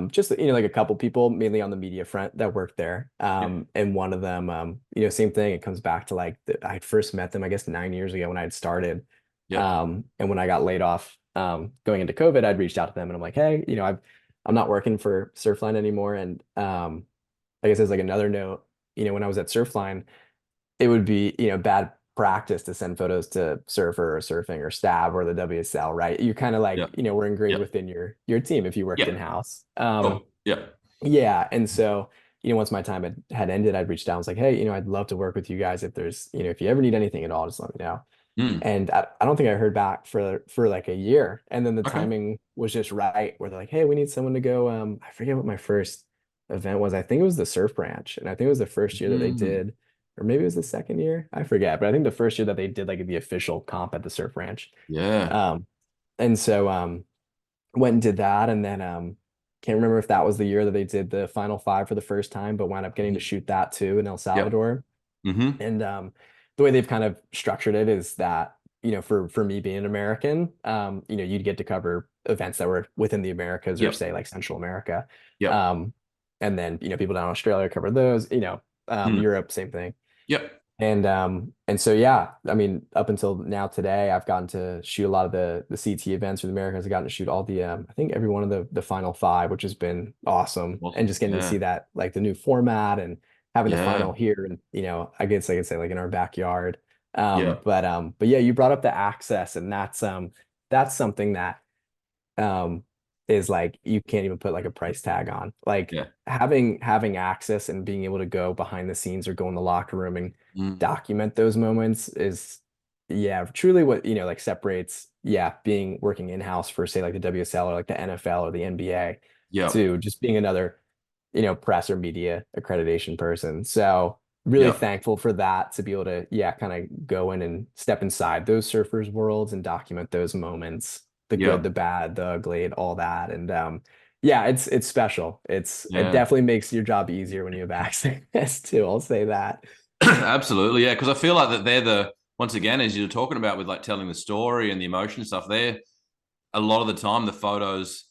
just like a couple people mainly on the media front that worked there. Yep. And one of them, same thing. It comes back to like I first met them, I guess 9 years ago when I had started. Yep. And when I got laid off going into COVID, I'd reached out to them and I'm like, hey, I'm not working for Surfline anymore. And I guess as like another note, when I was at Surfline, it would be, bad practice to send photos to Surfer or Surfing or Stab or the WSL, right? You kind of like, Yep. we're ingrained Yep. within your team if you worked Yep. in-house. Oh, yep. Yeah. And so, once my time had ended, I'd reached out. I was like, hey, I'd love to work with you guys. If there's, if you ever need anything at all, just let me know. Mm. And I don't think I heard back for like a year. And then the Okay. timing was just right where they're like, hey, we need someone to go. I forget what my first event was. I think it was the Surf Branch. And I think it was the first year that they Mm. did, or maybe it was the second year. I forget. But I think the first year that they did like the official comp at the Surf Ranch. Yeah. And so went and did that. And then can't remember if that was the year that they did the final five for the first time, but wound up getting to Mhm. shoot that too in El Yep. Salvador. Mm-hmm. And the way they've kind of structured it is that, for me being an American, you'd get to cover events that were within the Americas or Yep. say like Central America. Yep. Um, and then, people down in Australia cover those, Mm. Europe, same thing. Yep. And so yeah, I mean, up until now today, I've gotten to shoot a lot of the CT events for the Americans. I've gotten to shoot all the I think every one of the final five, which has been awesome. And Awesome. just getting to see Yeah. that like the new format and having the final Yeah. here and I guess I could say like in our backyard. Yeah. But yeah, you brought up the access and that's something that um is like you can't even put like a price tag on. Like Yeah. having access and being able to go behind the scenes or go in the locker room and Mm. document those moments is yeah, truly what like separates yeah, being working in-house for say like the WSL or like the NFL or the NBA Yep. to just being another, press or media accreditation person. So really Yep. thankful for that to be able to, yeah, kind of go in and step inside those surfers' worlds and document those moments, the good, Yep. the bad, the ugly, and all that. And yeah, it's special. It Yeah. definitely makes your job easier when you have access too. I'll say that. Absolutely. Yeah. Because I feel like that they're once again, as you're talking about with like telling the story and the emotion stuff, they're a lot of the time the photos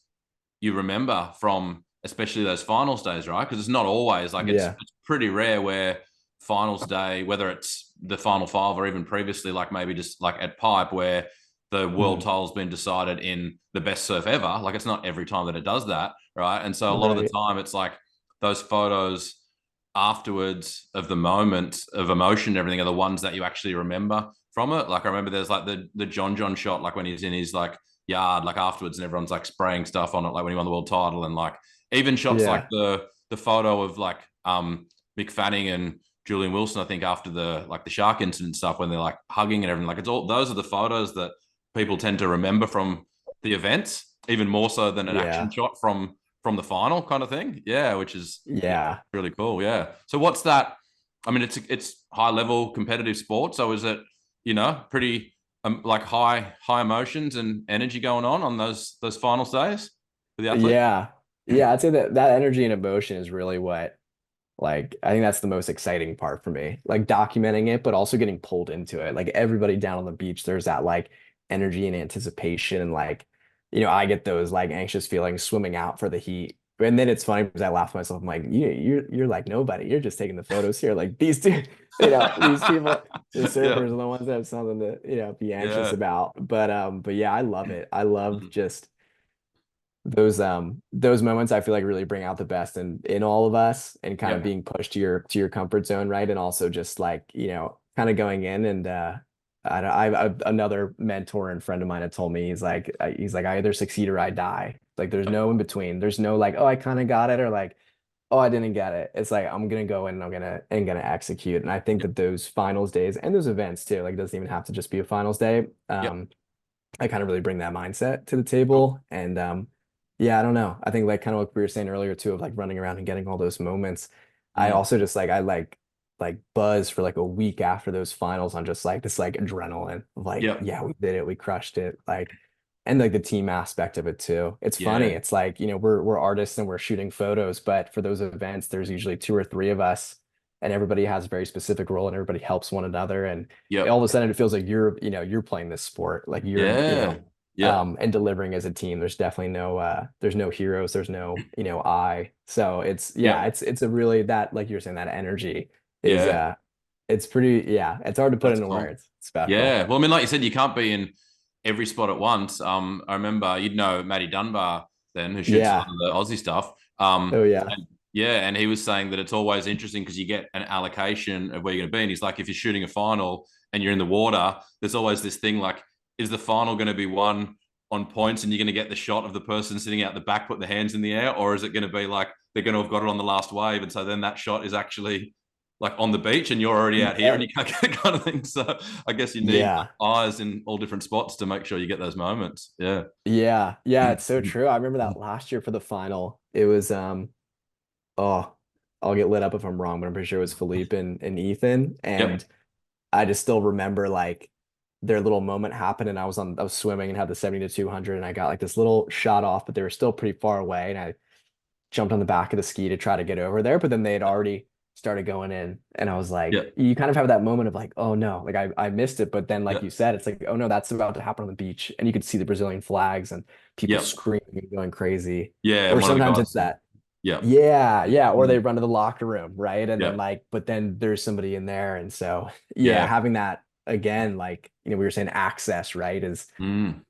you remember from especially those finals days, right? Because it's not always like Yeah. it's pretty rare where finals day, whether it's the final five or even previously, like maybe just like at Pipe where the world Mhm. title's been decided in the best surf ever. Like it's not every time that it does that, right? And so a lot of the Right. time it's like those photos afterwards of the moment of emotion and everything are the ones that you actually remember from it. Like I remember there's like the John shot, like when he's in his like yard, like afterwards, and everyone's like spraying stuff on it, like when he won the world title, and like even shots like Yeah. the photo of like Mick Fanning and Julian Wilson, I think after the like the shark incident stuff when they're like hugging and everything. Like it's all those are the photos that people tend to remember from the events, even more so than an action Yeah. shot from the final kind of thing. Yeah, which is yeah, Yeah. really cool. Yeah. So what's that? I mean, it's high level competitive sport. So is it pretty like high emotions and energy going on those final days for the athletes? Yeah. Yeah. I'd say that that energy and emotion is really what, like, I think that's the most exciting part for me. Like documenting it, but also getting pulled into it. Like everybody down on the beach, there's that like energy and anticipation. And like, I get those like anxious feelings swimming out for the heat. And then it's funny because I laugh at myself. I'm like, you're like nobody. You're just taking the photos here. Like these two, these people, the Yeah, surfers are the ones that have something to, be anxious yeah. about. But yeah, I love it. I love Mhm. just those moments I feel like really bring out the best in all of us and kind of Yeah, being pushed to your comfort zone, right? And also just like, kind of going in and I another mentor and friend of mine had told me he's like I either succeed or I die. Like there's no in between. There's no like, oh, I kind of got it or like, oh, I didn't get it. It's like I'm gonna go in and I'm gonna execute. And I think yeah, that those finals days and those events too, like it doesn't even have to just be a finals day. yeah. I kind of really bring that mindset to the Cool. table. And yeah, I don't know. I think like kind of what we were saying earlier too, of like running around and getting all those moments. I Mm. also just like buzz for like a week after those finals on just like this like adrenaline of like, Yeah, yeah, we did it, we crushed it. Like, and like the team aspect of it too. It's funny. yeah, It's like, we're artists and we're shooting photos, but for those events, there's usually two or three of us and everybody has a very specific role and everybody helps one another. And all of yep, a sudden it feels like you're playing this sport, like you're, yeah, yeah, and delivering as a team. There's definitely there's no heroes, there's no, I. So it's, yeah, yeah, it's a really that, like you're saying, that energy is, yeah. it's pretty, yeah, it's hard to put That's into cool. words. It's special. Yeah. Well, I mean, like you said, you can't be in every spot at once. I remember you'd know Matty Dunbar then, who shoots a lot Yeah. of the Aussie stuff. Oh yeah. And yeah, and he was saying that it's always interesting because you get an allocation of where you're going to be. And he's like, if you're shooting a final and you're in the water, there's always this thing like, is the final going to be won on points and you're going to get the shot of the person sitting out the back, put the hands in the air, or is it going to be like they're going to have got it on the last wave, and so then that shot is actually like on the beach and you're already out here and Yeah. you can't get it kind of thing. So I guess you need Yeah. eyes in all different spots to make sure you get those moments. Yeah. Yeah. Yeah. It's so true. I remember that last year for the final. It was oh, I'll get lit up if I'm wrong, but I'm pretty sure it was Philippe and Ethan. Yep. And I just still remember like their little moment happened and I was swimming and had the 70 to 200 and I got like this little shot off, but they were still pretty far away. And I jumped on the back of the ski to try to get over there, but then they had already started going in. And I was like, Yep. you kind of have that moment of like, oh no, like I missed it. But then, like you Yep. said, it's like, oh no, that's about to happen on the beach. And you could see the Brazilian flags and people Yep. screaming and going crazy. Yeah. Or One of the sometimes it's guys. that, Yep. yeah, yeah. Or they Mm. run to the locker room, right? And then Yep. like, but then there's somebody in there. And so, yeah, Yeah. having that again, like, we were saying access, right? Is, Mm.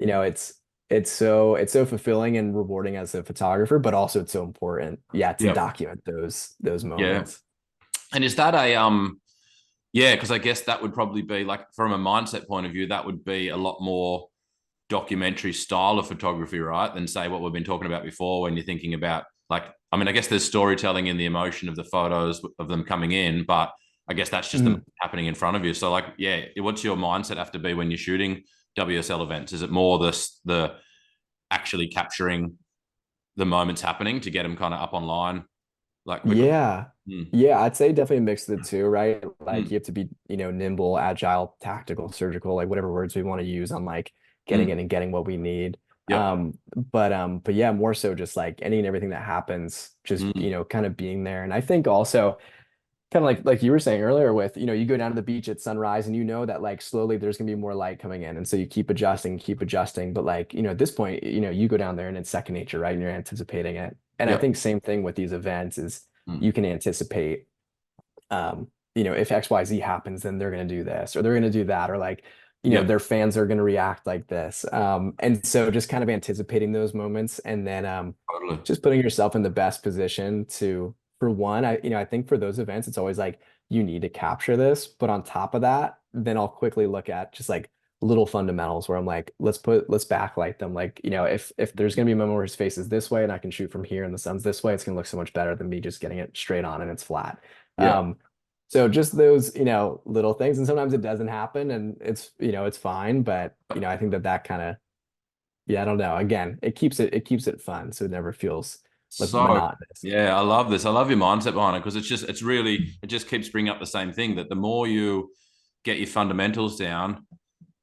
it's so fulfilling and rewarding as a photographer, but also it's so important, yeah, to Yep. document those Yeah. moments. And is that yeah, because I guess that would probably be like from a mindset point of view, that would be a lot more documentary style of photography, right? Than say what we've been talking about before when you're thinking about like, I mean, I guess there's storytelling in the emotion of the photos of them coming in, but I guess that's just them Mhm. happening in front of you. So like, yeah, what's your mindset have to be when you're shooting WSL events? Is it more the actually capturing the moments happening to get them kind of up online like quicker? Yeah. Mm, Yeah, I'd say definitely a mix of the two, right? Like mm, you have to be, nimble, agile, tactical, surgical, like whatever words we want to use on like getting mm. in and getting what we need. Yep. But yeah, more so just like any and everything that happens, just, Mm, kind of being there. And I think also kind of like you were saying earlier with, you go down to the beach at sunrise and you know that like slowly there's gonna be more light coming in. And so you keep adjusting. But like, at this point, you go down there and it's second nature, right? And you're anticipating it. And I yep. think same thing with these events is Mm, you can anticipate if XYZ happens, then they're gonna do this or they're gonna do that, or like, yep. their fans are gonna react like this. And so just kind of anticipating those moments and then Totally. just putting yourself in the best position to, for one, I think for those events, it's always like you need to capture this. But on top of that, then I'll quickly look at just like little fundamentals where I'm like, let's backlight them. Like, if there's gonna be a moment where his face is this way and I can shoot from here and the sun's this way, it's gonna look so much better than me just getting it straight on and it's flat. Yeah. So just those, little things, and sometimes it doesn't happen, and it's fine. But I think that kind of, yeah, I don't know. Again, it keeps it fun, so it never feels like So monotonous. yeah, I love this. I love your mindset behind it because it just keeps bringing up the same thing that the more you get your fundamentals down,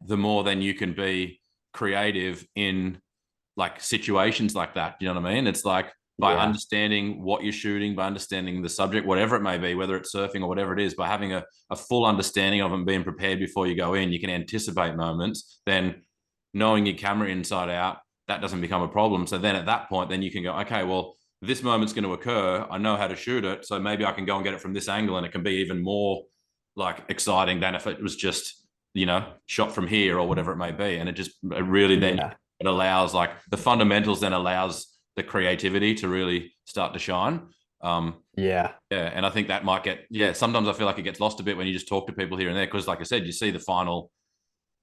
the more then you can be creative in like situations like that. You know what I mean? It's like by Yeah, understanding what you're shooting, by understanding the subject, whatever it may be, whether it's surfing or whatever it is, by having a full understanding of it and being prepared before you go in, you can anticipate moments. Then knowing your camera inside out, that doesn't become a problem. So then at that point, then you can go, okay, well, this moment's going to occur. I know how to shoot it. So maybe I can go and get it from this angle and it can be even more like exciting than if it was just, shot from here or whatever it may be. And it really then yeah, it allows like the fundamentals then allows the creativity to really start to shine. yeah, Yeah, and I think that might get sometimes I feel like it gets lost a bit when you just talk to people here and there because like I said, you see the final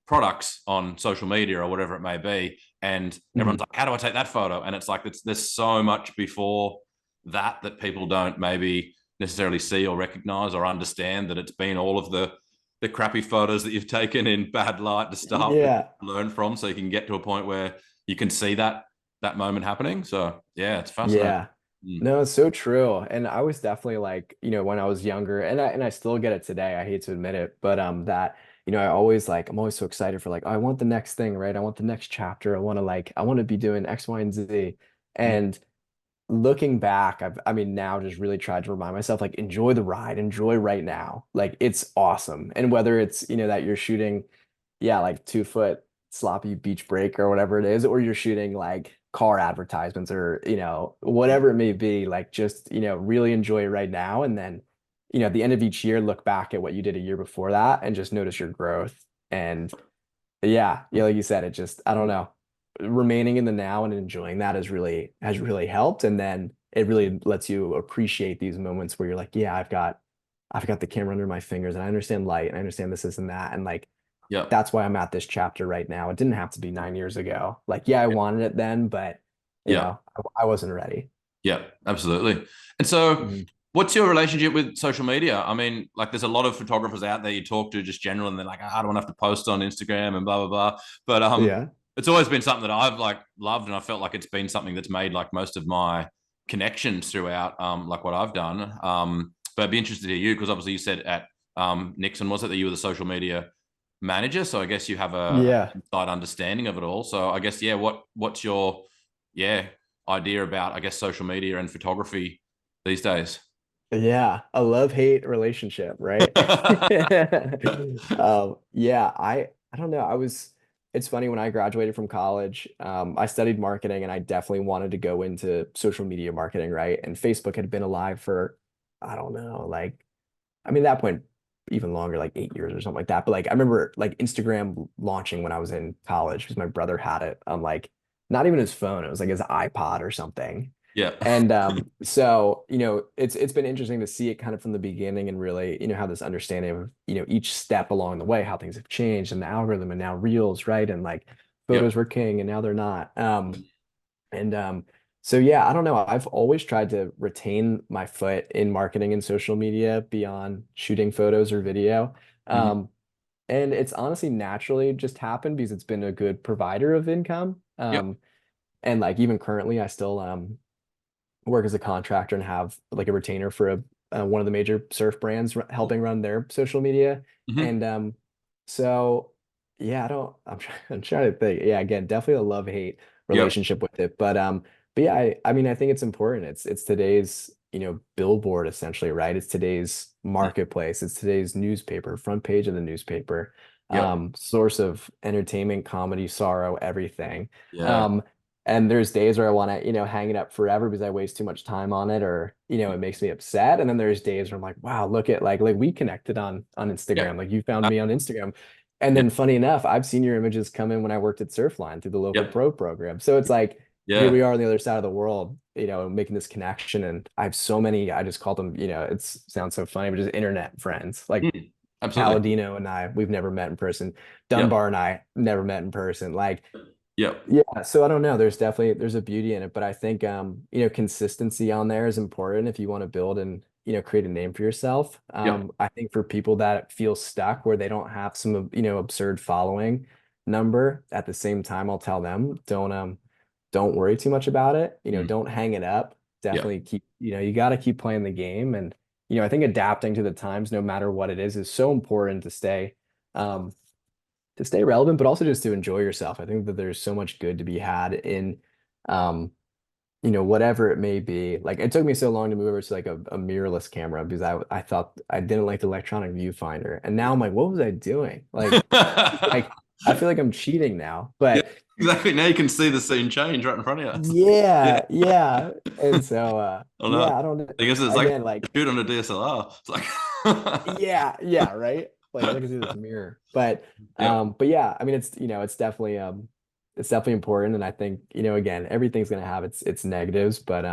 products on social media or whatever it may be, and everyone's mhm. like, "How do I take that photo?" And it's like there's so much before that people don't maybe necessarily see or recognize or understand that it's been all of the crappy photos that you've taken in bad light to start with, Yeah, learn from, so you can get to a point where you can see that moment happening. So yeah, it's fascinating. yeah. Mm. No, it's so true. And I was definitely like, when I was younger, and I still get it today. I hate to admit it, but that, I'm always so excited for like, oh, I want the next thing, right? I want the next chapter. I want to be doing X, Y, and Z. Mm. And looking back, now just really tried to remind myself, like, enjoy the ride, enjoy right now. Like, it's awesome. And whether it's, that you're shooting, yeah, like 2 foot sloppy beach break or whatever it is, or you're shooting like car advertisements or, whatever it may be, like, just, really enjoy it right now. And then, at the end of each year, look back at what you did a year before that and just notice your growth. And yeah, yeah, like you said, it just, I don't know, remaining in the now and enjoying that has really helped. And then it really lets you appreciate these moments where you're like, yeah, I've got the camera under my fingers and I understand light and I understand this and that. And like, Yep. that's why I'm at this chapter right now. It didn't have to be 9 years ago. Like, yeah, I wanted it then, but Yep. I wasn't ready. Yeah, absolutely. And so, Mhm. what's your relationship with social media? I mean, like, there's a lot of photographers out there you talk to just general, and they're like, I don't want to have to post on Instagram and blah blah blah. But Yeah. it's always been something that I've like loved, and I felt like it's been something that's made like most of my connections throughout, like what I've done. But I'd be interested to hear you because obviously you said at Nixon was it that you were the social media manager, so I guess you have a Yeah. inside understanding of it all. So I guess what's your yeah idea about, I guess, social media and photography these days? Yeah. A love-hate relationship, right? Yeah, I don't know. It's funny when I graduated from college, I studied marketing and I definitely wanted to go into social media marketing, right? And Facebook had been alive for, I don't know, like, at that point, even longer, like 8 years or something like that. But like I remember like Instagram launching when I was in college because my brother had it on like not even his phone, it was like his iPod or something. Yeah. And so it's been interesting to see it kind of from the beginning and really, have this understanding of, each step along the way, how things have changed and the algorithm and now reels, right? And like Yep. photos were king and now they're not. And so yeah, I don't know. I've always tried to retain my foot in marketing and social media beyond shooting photos or video. Mhm. Um, And it's honestly naturally just happened because it's been a good provider of income. Yep. And like even currently, I still work as a contractor and have like a retainer for one of the major surf brands helping run their social media. Hmm. And so yeah, I don't I'm trying to think. Yeah, again, definitely a love-hate Yep. relationship with it. But yeah, I mean I think it's important. It's today's, billboard essentially, right? It's today's marketplace. It's today's newspaper, front page of the newspaper, Yep. source of entertainment, comedy, sorrow, everything. Yeah. Um, and there's days where I want to, hang it up forever because I waste too much time on it or, it makes me upset. And then there's days where I'm like, wow, look at like we connected on Yeah. Instagram. Like you found me on Instagram. And then funny enough, I've seen your images come in when I worked at Surfline through the local Yep. pro program. So it's like here Yeah. we are on the other side of the world, making this connection. And I have so many, I just call them, it sounds so funny, but just internet friends. Like Mm. Absolutely. Paladino and I, we've never met in person. Yep. Dunbar and I never met in person. Like Yep. yeah, so I don't know. There's a beauty in it, but I think consistency on there is important if you want to build and create a name for yourself. Yep. I think for people that feel stuck where they don't have some absurd following number at the same time, I'll tell them don't worry too much about it. Mm. Don't hang it up. Yep. Definitely keep you got to keep playing the game, and I think adapting to the times, no matter what it is so important um to stay relevant, but also just to enjoy yourself. I think that there's so much good to be had in, um, whatever it may be. Like it took me so long to move over to like a mirrorless camera because I thought I didn't like the electronic viewfinder, and now I'm like, what was I doing? Like I feel like I'm cheating now. Yeah. But Exactly. Now you can see the scene change right in front of you. Yeah. yeah, yeah, and so I know. yeah, I don't I guess it's like again like shoot on a DSLR. It's like yeah, yeah, right. Like look into this mirror. Yep. But yeah, I mean it's definitely important. And I think, again, everything's gonna have its negatives, but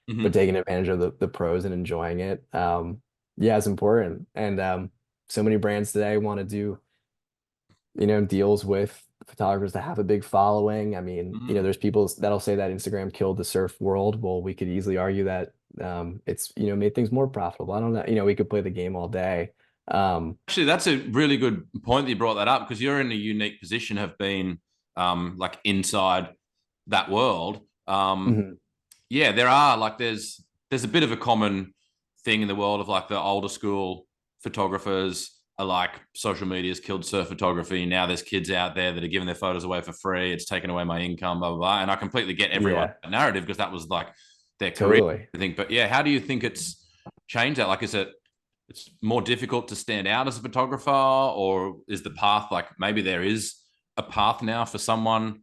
Hmm. taking advantage of the pros and enjoying it, yeah, it's important. And so many brands today want to do, deals with photographers that have a big following. I mean, Hmm. there's people that'll say that Instagram killed the surf world. Well, we could easily argue that it's, made things more profitable. I don't know, we could play the game all day. Actually, that's a really good point that you brought that up because you're in a unique position, have been like inside that world. Mhm. Yeah, there are like there's a bit of a common thing in the world of like the older school photographers are like social media's killed surf photography. Now there's kids out there that are giving their photos away for free. It's taken away my income, blah blah blah. And I completely get everyone's Yeah, narrative because that was like their career. totally. I think, but yeah, how do you think it's changed that? Like, is it's more difficult to stand out as a photographer, or is the path like maybe there is a path now for someone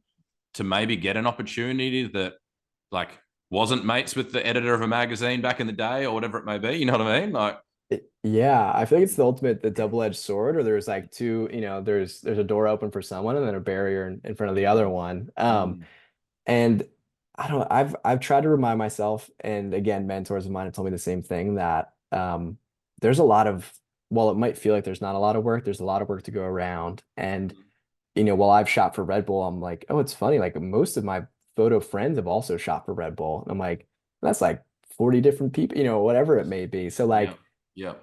to maybe get an opportunity that like wasn't mates with the editor of a magazine back in the day or whatever it may be. You know what I mean? Like, Yeah, I feel like it's the double-edged sword, or there's like two, there's a door open for someone and then a barrier in front of the other one. mm, And I don't I've tried to remind myself, and again, mentors of mine have told me the same thing that there's a lot of while it might feel like there's not a lot of work, there's a lot of work to go around. And while I've shot for Red Bull, I'm like, oh, it's funny. Like most of my photo friends have also shot for Red Bull. And I'm like, that's like 40 different people, whatever it may be. So yeah, like, yeah,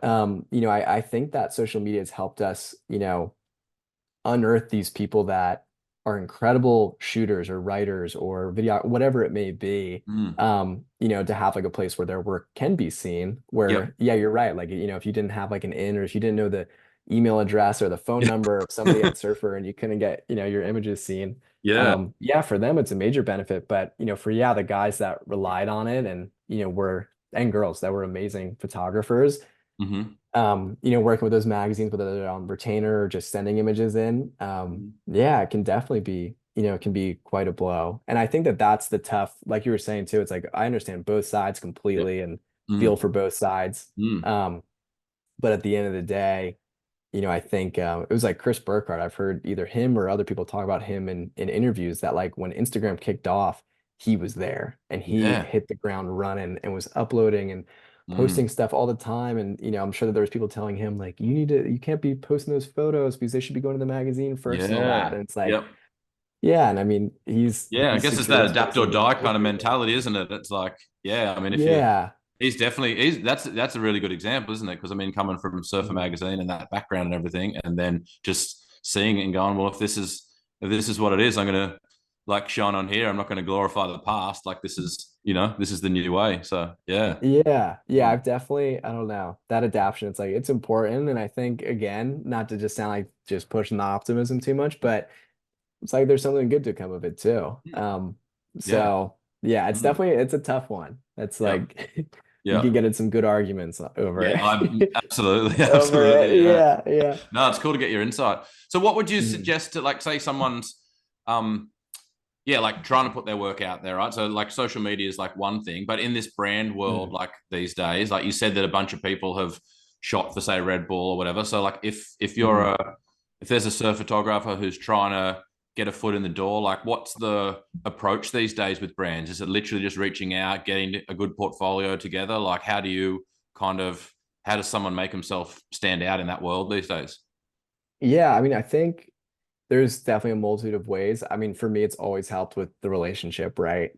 I think that social media has helped us, unearth these people that are incredible shooters or writers or video, whatever it may be. mm, To have like a place where their work can be seen, yep, where, yeah, you're right. Like, if you didn't have like an in, or if you didn't know the email address or the phone yeah, number of somebody at Surfer and you couldn't get, your images seen. yeah, Yeah, for them it's a major benefit. But, for the guys that relied on it and, and girls that were amazing photographers, hmm, working with those magazines, whether they're on retainer or just sending images in, yeah, it can definitely be, it can be quite a blow. And I think that that's the tough, like you were saying too, it's like I understand both sides yeah, completely and mm, feel for both sides. mm, But at the end of the day, I think it was like Chris Burkhardt. I've heard either him or other people talk about him in interviews that like when Instagram kicked off, he was there and he yeah, hit the ground running and was uploading and mm, posting stuff all the time. And I'm sure that there was people telling him like, you can't be posting those photos because they should be going to the magazine first and all that. yeah, And it's like, yep. yeah, and I mean he's Yeah, I he's guess it's that secured a adapt space or in the die kind of industry, but mentality, isn't it? It's like, yeah, I mean, if you yeah. He's definitely that's a really good example, isn't it? Because I mean, coming from Surfer Mhm. magazine and that background and everything, and then just seeing it and going, well, if this is what it is, I'm gonna like shine on here. I'm not going to glorify the past. Like this is, this is the new way. So yeah. Yeah, Mm. I've definitely, I don't know, that adaptation, it's like it's important. And I think again, not to just sound like just pushing the optimism too much, but it's like there's something good to come of it too. Yeah. So yeah, it's Mm. definitely it's a tough one. It's Yeah. like you can Yeah. get in some good arguments Yeah. over I'm absolutely, over it. absolutely. Yeah. Yeah. No, it's cool to get your insight. So what would you Mhm. suggest to, like, say someone's um yeah, like trying to put their work out there, right? So like social media is like one thing, but in this brand world, Mhm. like these days, like you said that a bunch of people have shot for say Red Bull or whatever. So like Mhm. if there's a surf photographer who's trying to get a foot in the door, like what's the approach these days with brands? Is it literally just reaching out, getting a good portfolio together? Like how does someone make himself stand out in that world these days? Yeah, I mean, I think there's definitely a multitude of ways. I mean, for me, it's always helped with the relationship, right?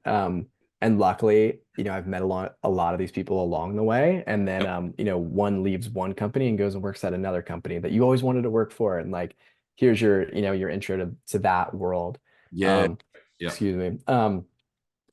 And luckily, I've met a lot of these people along the way. And then, Yep. one leaves one company and goes and works at another company that you always wanted to work for. And like, here's your intro to that world. Yeah. Um, Yep. excuse me.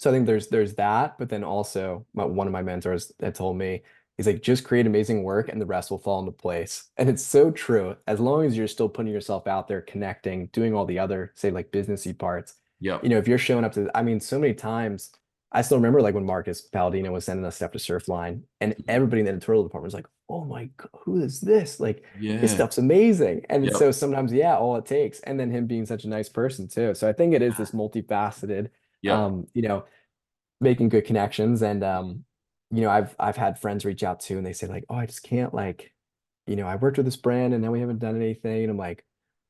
So I think there's that, but then also one of my mentors had told me, he's like, just create amazing work and the rest will fall into place. And it's so true. As long as you're still putting yourself out there, connecting, doing all the other, say like businessy parts, Yep. if you're showing up to, I mean, so many times, I still remember like when Marcus Palladino was sending us stuff to Surfline and everybody in the editorial department was like, oh my God, who is this? Like, his Yeah. stuff's amazing. And Yep. so sometimes, yeah, all it takes. And then him being such a nice person too. So I think it is this multifaceted, Yep. um, you know, making good connections. And I've had friends reach out too and they say like, oh, I just can't like, I worked with this brand and now we haven't done anything. And I'm like,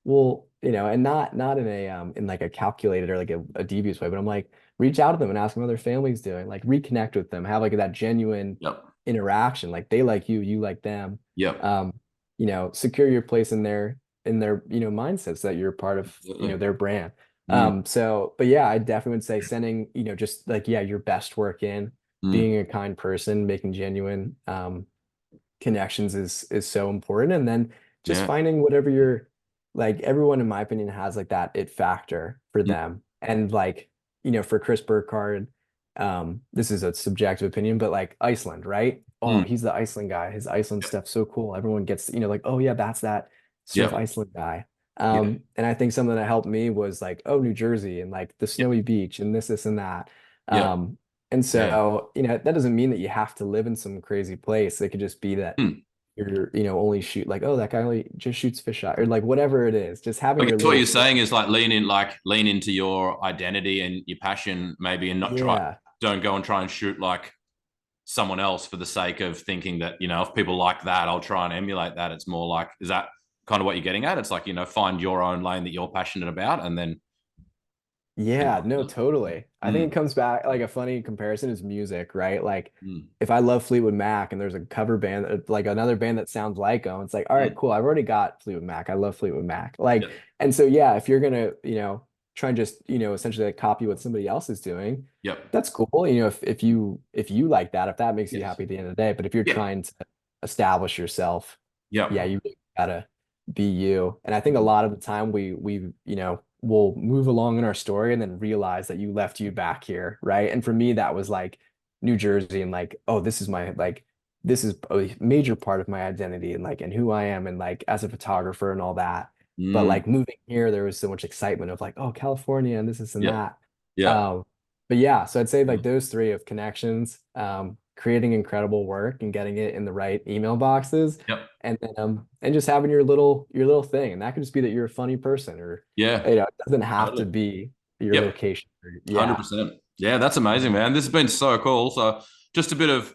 well, and not in a in like a calculated or like a devious way, but I'm like, reach out to them and ask them how their family's doing, like reconnect with them, have like that genuine Yep. interaction. Like they like you like them. Yep. Um, secure your place in their mindsets that you're part of, Absolutely. their brand. Mm. But yeah, I definitely would say sending, just like, yeah, your best work in, Mm. being a kind person, making genuine connections is so important. And then just Yeah. finding whatever you're like, everyone, in my opinion, has like that it factor for Mm. them. And like, for Chris Burkhardt, this is a subjective opinion, but like Iceland, right? Oh, Mm. he's the Iceland guy. His Iceland stuff's so cool. Everyone gets, like, oh yeah, that's that Surf Yep. Iceland guy. Yeah. And I think something that helped me was like, oh, New Jersey and like the Yep. snowy beach and this and that. Yep. Um, and Yeah. so, that doesn't mean that you have to live in some crazy place. It could just be that Mm. you're, only shoot like, oh, that guy only just shoots fish eye or like whatever it is. Just I having your guess what little you're thing. saying is like lean into your identity and your passion maybe, and not Yeah. don't go and try and shoot like someone else for the sake of thinking that, if people like that, I'll try and emulate that. It's more like, is that kind of what you're getting at? It's like, find your own lane that you're passionate about and then, Yeah, no, totally. I think mm, it comes back like a funny comparison is music, right? Like mm, if I love Fleetwood Mac and there's a cover band, like another band that sounds like them, it's like, all right, mm, cool. I've already got Fleetwood Mac. I love Fleetwood Mac. Like, yeah, and so yeah, if you're gonna, try and just, essentially like copy what somebody else is doing, yep, that's cool. If you like that, if that makes you yes, happy at the end of the day. But if you're yeah, trying to establish yourself, yeah, yep, you really gotta be you. And I think a lot of the time we'll move along in our story and then realize that you left you back here, right? And for me, that was like New Jersey and like, oh, this is a major part of my identity and like and who I am and like as a photographer and all that. But mm, like moving here, there was so much excitement of like, oh, California and this and yep, that. yep, Um, but yeah, so I'd say like those three of connections, creating incredible work and getting it in the right email boxes, yep, and just having your little thing. And that could just be that you're a funny person or yeah, it doesn't have to totally, be your yep. location. Yeah. 100%. Yeah, that's amazing, man. This has been so cool. So, just a bit of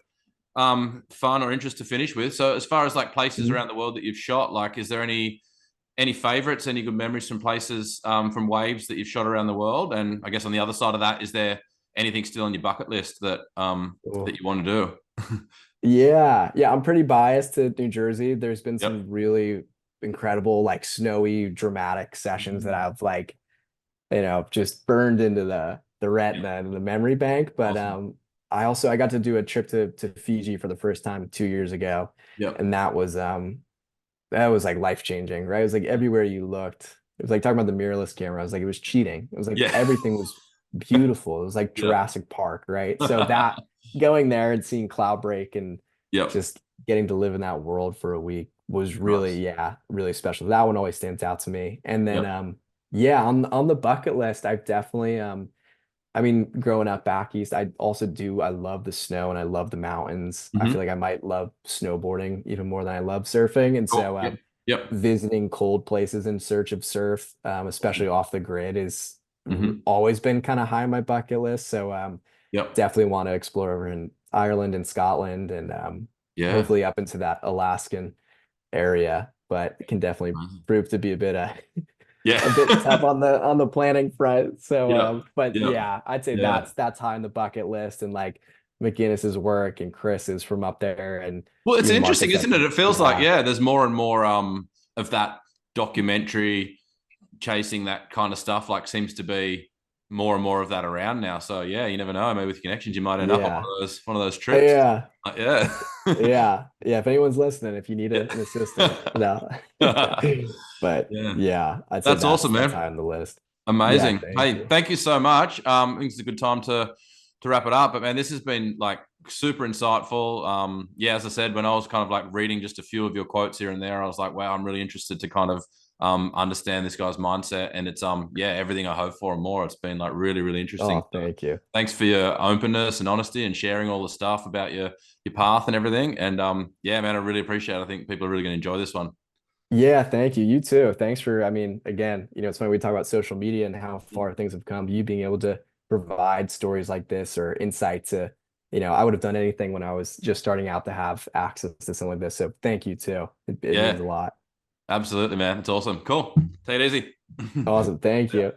fun or interest to finish with. So, as far as like places Mhm. around the world that you've shot, like, is there any favorites, any good memories from places from waves that you've shot around the world? And I guess on the other side of that, is there anything still on your bucket list that Cool. you want to do? Yeah, yeah, I'm pretty biased to New Jersey. There's been Yep. some really incredible, like snowy, dramatic sessions that Mm. I've like, just burned into the Yep. retina and the memory bank. But Awesome. I got to do a trip to Fiji for the first time 2 years ago, Yep. and that was like life changing, right? It was like everywhere you looked. It was like talking about the mirrorless camera. I was like, it was cheating. It was like Yeah. everything was beautiful. It was like Yep. Jurassic Park, right? So that going there and seeing Cloudbreak and Yep. just getting to live in that world for a week was Nice. really, yeah, really special. That one always stands out to me. And then Yep. yeah, on the bucket list, I've definitely I mean, growing up back east, I love the snow and I love the mountains. I feel Hmm. like I might love snowboarding even more than I love surfing. And Cool. so Yep. Yep. visiting cold places in search of surf, especially off the grid, is Hmm. always been kind of high on my bucket list. So Yep. definitely want to explore over in Ireland and Scotland and Yeah. hopefully up into that Alaskan area, but it can definitely Amazing. prove to be Yeah. a bit tough on the planning front. So Yep. but Yep. yeah, I'd say Yeah. that's high on the bucket list and like McGinnis's work and Chris's from up there and Well, it's even interesting, Marcus, I isn't it? think. It feels like, Yeah. yeah, there's more and more of that documentary chasing that kind of stuff, like seems to be more and more of that around now. So yeah, you never know. Maybe with connections, you might end up on Yeah. one of those trips. Yeah. Yeah. Yeah. Yeah. If anyone's listening, if you need Yeah. an assistant, no. But Yeah. yeah, I'd say That's awesome, that's man. high on the list. Yeah, Amazing. thank Hey, you. thank you so much. I think it's a good time to wrap it up. But man, this has been like super insightful. Yeah, as I said, when I was kind of like reading just a few of your quotes here and there, I was like, wow, I'm really interested to kind of understand this guy's mindset. And it's yeah, everything I hope for and more. It's been like really, really interesting. Oh, So thank you. thanks for your openness and honesty and sharing all the stuff about your path and everything. And yeah, man, I really appreciate it. I think people are really going to enjoy this one. Yeah, thank you. You too. Thanks for, I mean, again, it's funny we talk about social media and how far things have come. You being able to provide stories like this or insight to, I would have done anything when I was just starting out to have access to something like this. So thank you too. It means Yeah, a lot. absolutely, man. It's awesome. Cool. Take it easy. Awesome. Thank you.